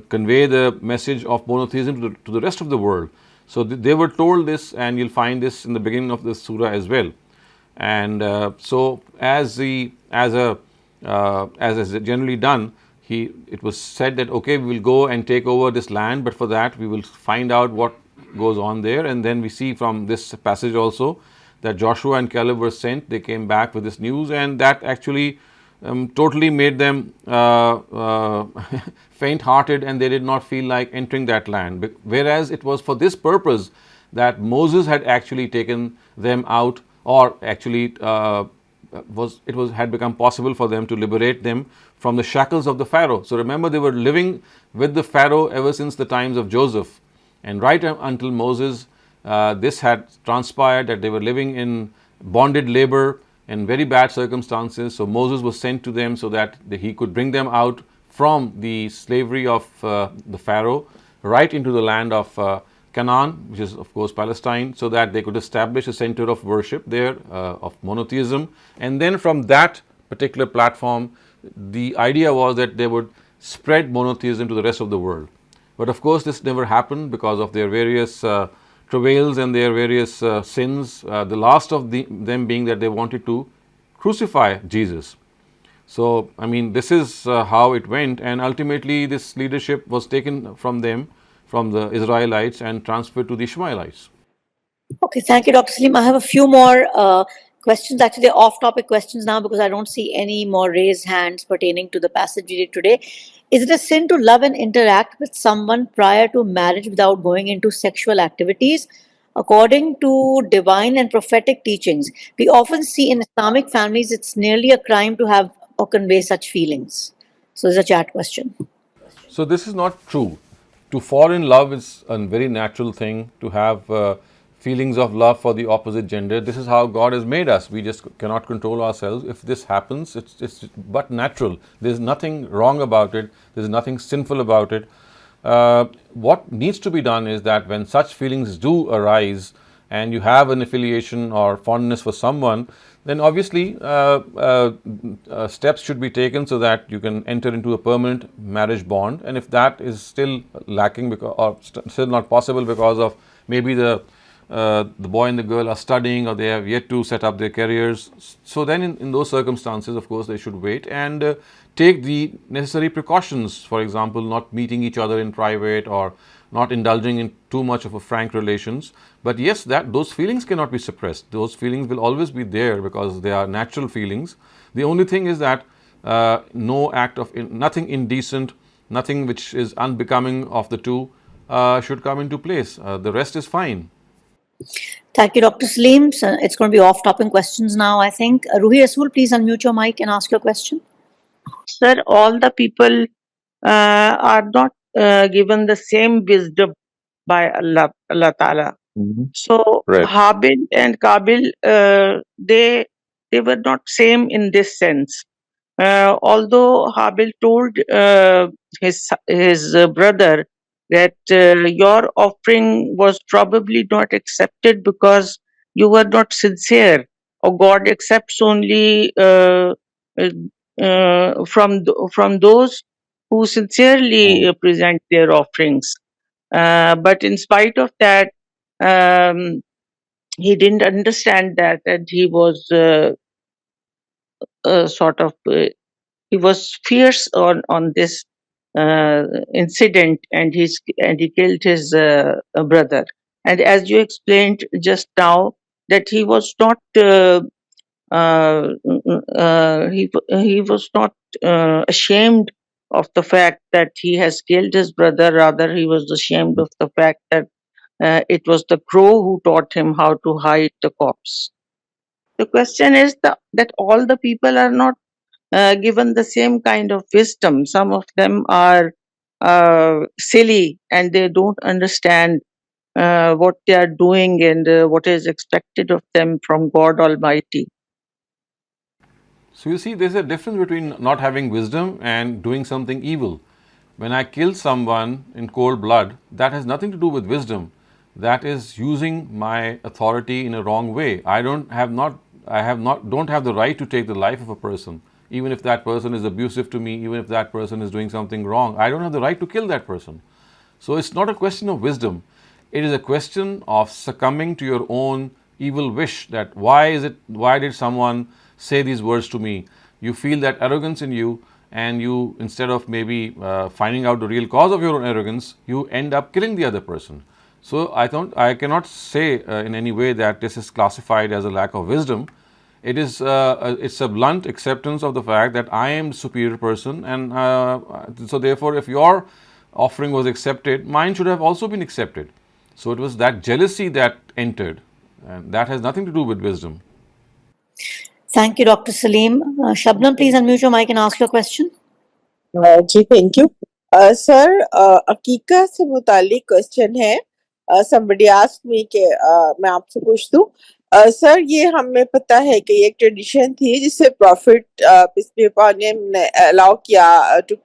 convey the message of monotheism to the rest of the world. So they were told this, and you'll find this in the beginning of the surah as well. And so as is generally done, it was said that okay, we will go and take over this land, but for that we will find out what goes on there. And then we see from this passage also that Joshua and Caleb were sent. They came back with this news, and that actually totally made them faint-hearted, and they did not feel like entering that land. Whereas it was for this purpose that Moses had actually taken them out, or actually had become possible for them to liberate them from the shackles of the Pharaoh. So remember, they were living with the Pharaoh ever since the times of Joseph, and right until Moses, this had transpired that they were living in bonded labor in very bad circumstances. So Moses was sent to them so that he could bring them out from the slavery of the Pharaoh right into the land of Canaan, which is of course Palestine, so that they could establish a center of worship there, of monotheism. And then from that particular platform, the idea was that they would spread monotheism to the rest of the world. But of course this never happened because of their various travails and their various sins, the last of them being that they wanted to crucify Jesus. So I mean, this is how it went, and ultimately this leadership was taken from them, from the Israelites, and transferred to the Ishmaelites. Okay, thank you, Dr. Saleem. I have a few more questions. Actually, they're off-topic questions now because I don't see any more raised hands pertaining to the passage we did today. Is it a sin to love and interact with someone prior to marriage without going into sexual activities? According to divine and prophetic teachings, we often see in Islamic families it's nearly a crime to have or convey such feelings. So there's a chat question. So this is not true. To fall in love is a very natural thing, to have feelings of love for the opposite gender. This is how God has made us. We just cannot control ourselves. If this happens, it's but natural. There's nothing wrong about it. There's nothing sinful about it. What needs to be done is that when such feelings do arise and you have an affiliation or fondness for someone, then obviously steps should be taken so that you can enter into a permanent marriage bond. And if that is still lacking or still not possible because of maybe the boy and the girl are studying, or they have yet to set up their careers, so then in those circumstances, of course, they should wait and take the necessary precautions. For example, not meeting each other in private, or not indulging in too much of a frank relations. But yes, those feelings cannot be suppressed. Those feelings will always be there because they are natural feelings. The only thing is that no act of nothing indecent, nothing which is unbecoming of the two should come into place. The rest is fine. Thank you, Dr. Saleem. So it's going to be off-topic questions now, I think. Ruhi Rasool, please unmute your mic and ask your question. Sir, all the people are not given the same wisdom by Allah Ta'ala. So Right. Habil and Kabil, they were not same in this sense. Although Habil told his brother that your offering was probably not accepted because you were not sincere, or God accepts only from those who sincerely present their offerings. But in spite of that, he didn't understand that, and he was sort of he was fierce on this incident, and he killed his brother. And as you explained just now, that he was not he was not ashamed of the fact that he has killed his brother. Rather, he was ashamed of the fact that it was the crow who taught him how to hide the corpse. The question is that all the people are not given the same kind of wisdom. Some of them are silly and they don't understand what they are doing and what is expected of them from God Almighty. So you see, there's a difference between not having wisdom and doing something evil. When I kill someone in cold blood, that has nothing to do with wisdom. That is using my authority in a wrong way. I don't have the right to take the life of a person, even if that person is abusive to me, even if that person is doing something wrong. I don't have the right to kill that person. So it's not a question of wisdom. It is a question of succumbing to your own evil wish. That why did someone say these words to me? You feel that arrogance in you, and you, instead of maybe finding out the real cause of your own arrogance, you end up killing the other person. So I cannot say in any way that this is classified as a lack of wisdom. It's a blunt acceptance of the fact that I am the superior person, and so therefore, if your offering was accepted, mine should have also been accepted. So it was that jealousy that entered, and that has nothing to do with wisdom. Thank you, Dr. Saleem. Shabnam, please unmute your mic and ask your question. जी thank you sir अकीका से मुतालिक question है somebody asked me कि मैं आपसे पूछ दूं सर ये हमें पता है कि ये एक ट्रेडिशन थी जिसे प्रॉफिट ने अलाउ किया टू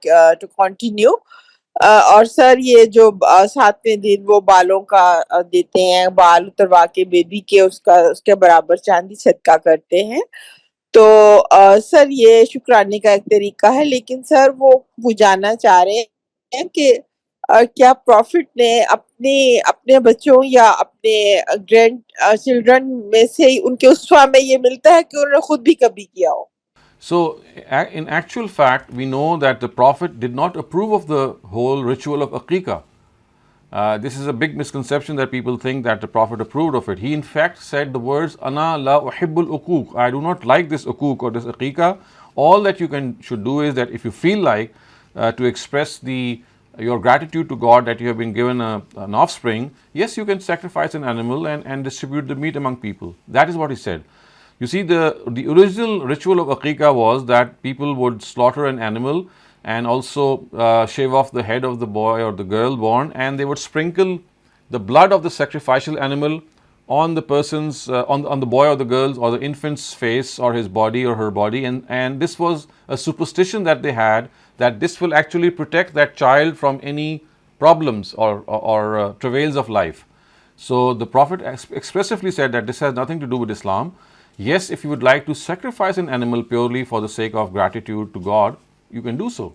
कंटिन्यू और सर ये जो 7वें दिन वो बालों का देते हैं, बाल उतरवा के बेबी के उसके बराबर चांदी सदका करते हैं। तो सर ये शुक्राने का एक तरीका है, लेकिन सर वो जानना चाह रहे हैं कि क्या प्रॉफिट ने अपने बच्चों या अपने ग्रैंड चिल्ड्रन में से उनके उसवा में ये मिलता है कि उन्होंने खुद भी कभी किया हो? So, in actual fact, we know that the Prophet did not approve of the whole ritual of Aqiqah. This is a big misconception that people think that the Prophet approved of it. He in fact said the words, Ana la uhibbul uquq. I do not like this uquq or this Aqiqah. All that you should do is that if you feel like to express your gratitude to God that you have been given an offspring, yes, you can sacrifice an animal and distribute the meat among people. That is what he said. You see, the original ritual of Aqiqah was that people would slaughter an animal and also shave off the head of the boy or the girl born, and they would sprinkle the blood of the sacrificial animal on the person's, on the boy or the girl's or the infant's face or his body or her body, and this was a superstition that they had, that this will actually protect that child from any problems or travails of life. So the Prophet expressively said that this has nothing to do with Islam. Yes, if you would like to sacrifice an animal purely for the sake of gratitude to God, you can do so.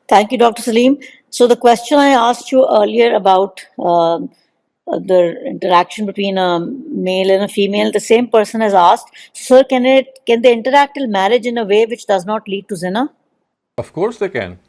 Thank you, Dr. Saleem. So the question I asked you earlier about the interaction between a male and a female, the same person has asked, sir, can they interact till marriage in a way which does not lead to zina? Of course they can.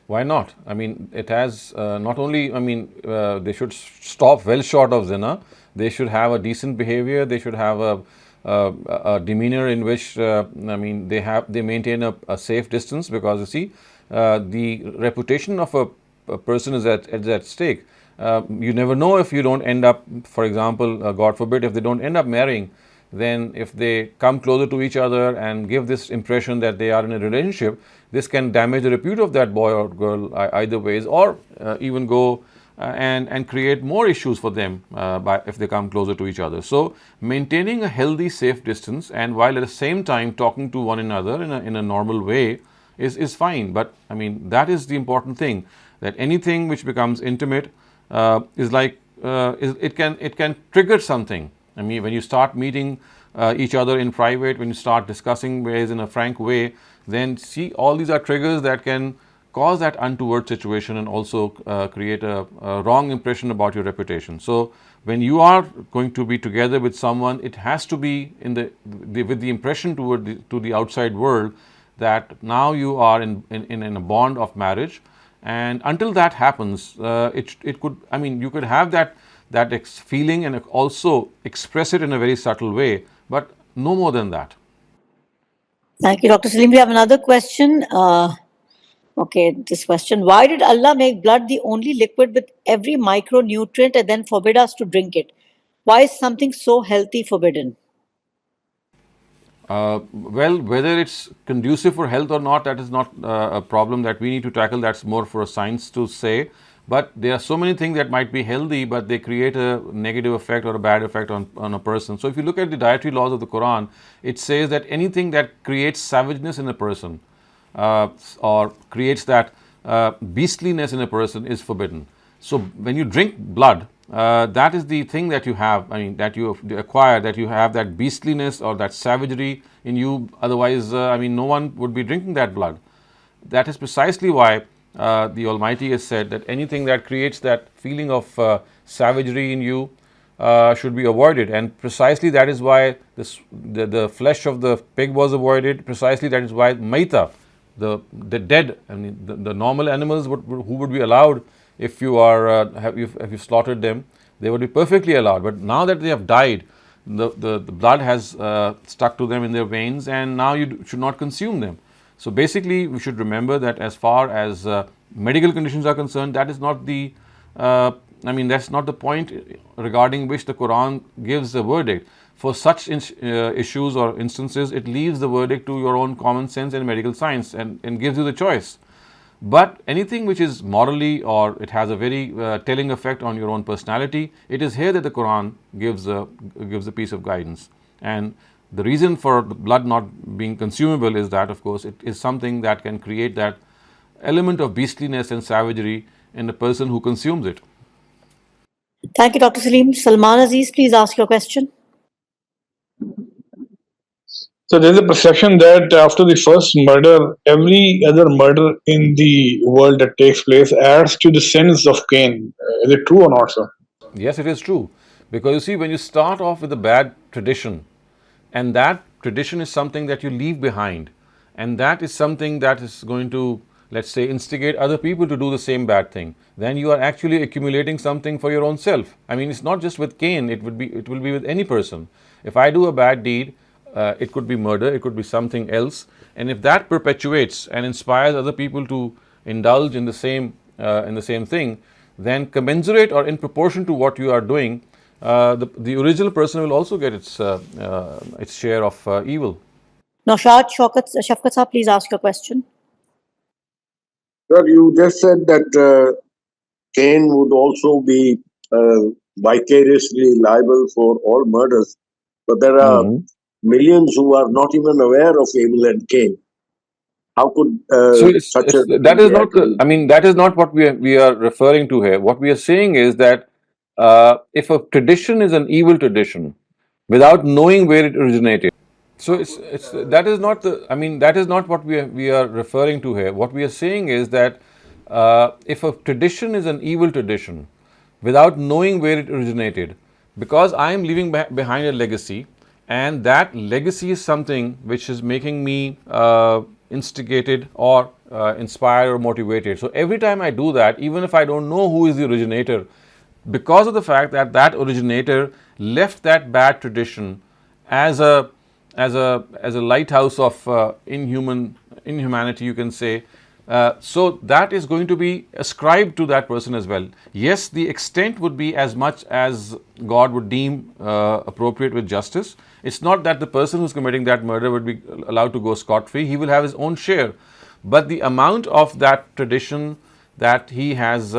Why not? I mean, it has not only, they should stop well short of zina. They should have a decent behavior. They should have a demeanor in which, they maintain a safe distance, because you see, the reputation of a person is at stake. You never know if you don't end up, for example, God forbid, if they don't end up marrying, then if they come closer to each other and give this impression that they are in a relationship, this can damage the repute of that boy or girl either ways, or even go and create more issues for them if they come closer to each other. So maintaining a healthy, safe distance, and while at the same time talking to one another in a normal way is fine. But I mean, that is the important thing, that anything which becomes intimate is like it can trigger something. I mean, when you start meeting each other in private, when you start discussing ways in a frank way, then see, all these are triggers that can cause that untoward situation and also create a wrong impression about your reputation. So when you are going to be together with someone, it has to be with the impression to the outside world that now you are in a bond of marriage. And until that happens, it could, I mean, you could have that feeling and also express it in a very subtle way, but no more than that. Thank you, Dr. Saleem. We have another question. Okay, this question: why did Allah make blood the only liquid with every micronutrient and then forbid us to drink it? Why is something so healthy forbidden? Well, whether it's conducive for health or not, that is not a problem that we need to tackle. That's more for a science to say. But there are so many things that might be healthy, but they create a negative effect or a bad effect on a person. So if you look at the dietary laws of the Quran, it says that anything that creates savageness in a person or creates that beastliness in a person is forbidden. So when you drink blood, that is the thing that you have, I mean, that you acquire, that you have that beastliness or that savagery in you. Otherwise, I mean, no one would be drinking that blood. That is precisely why the Almighty has said that anything that creates that feeling of savagery in you should be avoided. And precisely that is why the flesh of the pig was avoided. Precisely that is why maita, the dead, I mean, the normal animals who would be allowed if you are have you slaughtered them, they would be perfectly allowed. But now that they have died, the blood has stuck to them in their veins, and now you should not consume them. So basically, we should remember that as far as medical conditions are concerned, that is not the that's not the point regarding which the Quran gives the verdict. For such issues or instances, it leaves the verdict to your own common sense and medical science and gives you the choice. But anything which is morally or it has a very telling effect on your own personality, it is here that the Quran gives a piece of guidance. And the reason for the blood not being consumable is that, of course, it is something that can create that element of beastliness and savagery in the person who consumes it. Thank you, Dr. Saleem. Salman Aziz, please ask your question. So there's a perception that after the first murder, every other murder in the world that takes place adds to the sins of Cain. Is it true or not, sir? Yes, it is true. Because you see, when you start off with a bad tradition, and that tradition is something that you leave behind, and that is something that is going to, let's say, instigate other people to do the same bad thing, then you are actually accumulating something for your own self. I mean, it's not just with Cain, it will be with any person. If I do a bad deed, it could be murder, it could be something else, and if that perpetuates and inspires other people to indulge in the same thing, then commensurate or in proportion to what you are doing, the original person will also get its share of evil. Now, Shafqat Saab, please ask your question. Sir, you just said that Cain would also be vicariously liable for all murders, but there are millions who are not even aware of Abel and Cain. How could such a that is not that is not what we are referring to here. What we are saying is that if a tradition is an evil tradition without knowing where it originated, so that is not that is not what we are referring to here. What we are saying is that if a tradition is an evil tradition without knowing where it originated, because I am leaving behind a legacy, and that legacy is something which is making me instigated or inspired or motivated. So every time I do that, even if I don't know who is the originator, because of the fact that that originator left that bad tradition as a lighthouse of inhumanity, you can say, so that is going to be ascribed to that person as well. Yes, the extent would be as much as God would deem appropriate with justice. It's not that the person who's committing that murder would be allowed to go scot-free. He will have his own share. But the amount of that tradition that he has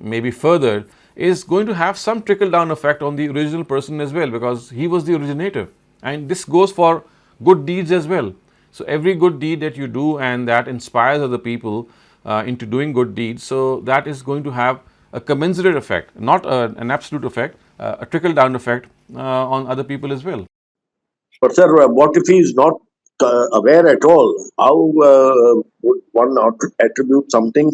maybe furthered is going to have some trickle-down effect on the original person as well, because he was the originator. And this goes for good deeds as well. So every good deed that you do and that inspires other people into doing good deeds, so that is going to have a commensurate effect, not an absolute effect, a trickle-down effect on other people as well. But sir, what if he is not aware at all? How would one attribute something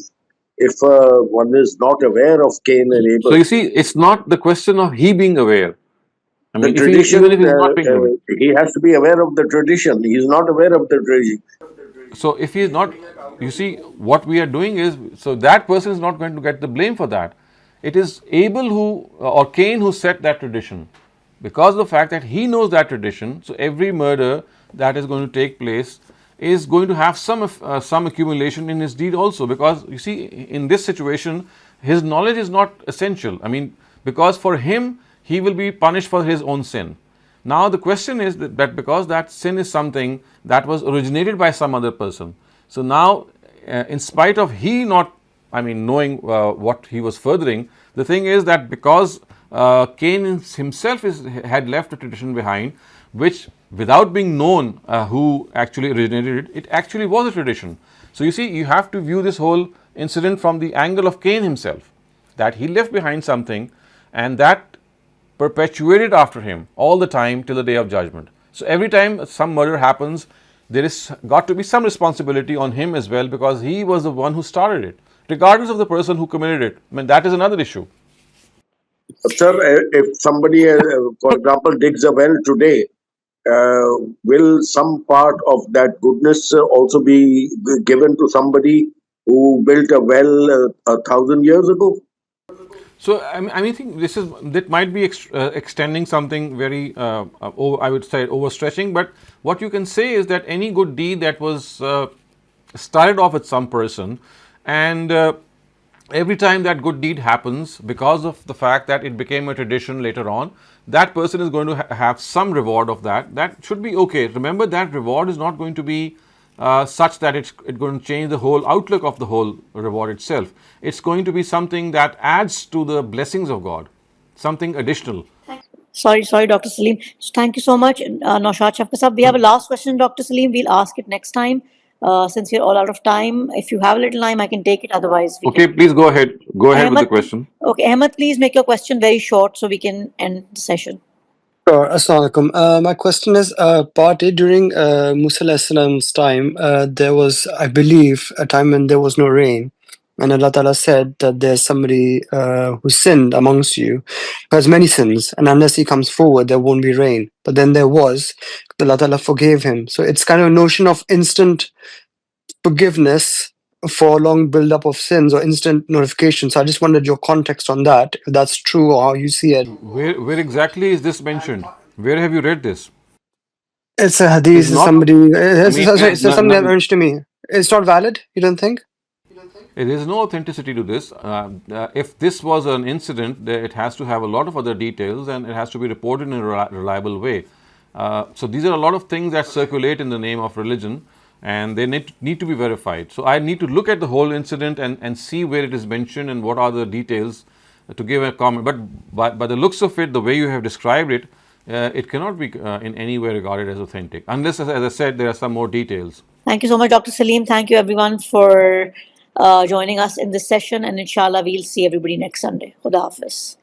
if one is not aware of Cain and So Abel? you see, it's not the question of he being aware. I The mean, if he even if tradition, he's not being aware. he has to be aware of the tradition. He is not aware of the tradition. So if he is not, you see, what we are doing is, so that person is not going to get the blame for that. It is Abel who, or Cain who set that tradition. Because of the fact that he knows that tradition, so every murder that is going to take place is going to have some accumulation in his deed also. Because you see, in this situation, his knowledge is not essential. I mean, because for him, he will be punished for his own sin. Now the question is that because that sin is something that was originated by some other person, so now in spite of he not, I mean, knowing what he was furthering, the thing is that because Cain himself had left a tradition behind, which without being known who actually originated it, it actually was a tradition. So you see, you have to view this whole incident from the angle of Cain himself, that he left behind something, and that perpetuated after him all the time till the day of judgment. So every time some murder happens, there is got to be some responsibility on him as well, because he was the one who started it, regardless of the person who committed it. I mean, that is another issue. Sir, if somebody, for example, digs a well today, will some part of that goodness also be given to somebody who built a well 1,000 years ago? So I think that might be extending something very, I would say, overstretching. But what you can say is that any good deed that was started off with some person, and every time that good deed happens, because of the fact that it became a tradition later on, that person is going to have some reward of that. That should be okay. Remember, that reward is not going to be such that it's going to change the whole outlook of the whole reward itself. It's going to be something that adds to the blessings of God, something additional. Sorry, Dr. Saleem. So thank you so much, Naushad Shafqat Sahab. We have a last question, Dr. Saleem. We'll ask it next time. Since we're all out of time, if you have a little time, I can take it. Otherwise, we Okay, can. please go ahead. Go ahead with the Ahmed, question. okay, Ahmed, please make your question very short so we can end the session. Sure. Assalamu alaikum. My question is, partly during Musa alayhi salam's time, there was, I believe, a time when there was no rain. And Allah Ta'ala said that there's somebody who sinned amongst you, who has many sins, and unless he comes forward, there won't be rain. But then there was, Allah Ta'ala forgave him. So it's kind of a notion of instant forgiveness for a long build-up of sins or instant notification. So I just wondered your context on that, if that's true or how you see it. Where exactly is this mentioned? Where have you read this? It's a Is hadith, not. somebody, I mean, it's something that mentioned to me. It's not valid, you don't think? there is no authenticity to this. If this was an incident, it has to have a lot of other details, and it has to be reported in a reliable way. So these are a lot of things that circulate in the name of religion, and they need to be verified. So I need to look at the whole incident and see where it is mentioned and what are the details to give a comment. But by the looks of it, the way you have described it, it cannot be in any way regarded as authentic, unless, as I said, there are some more details. Thank you so much, Dr. Saleem. Thank you, everyone, for joining us in this session. And inshallah, we'll see everybody next Sunday. Khuda Hafiz.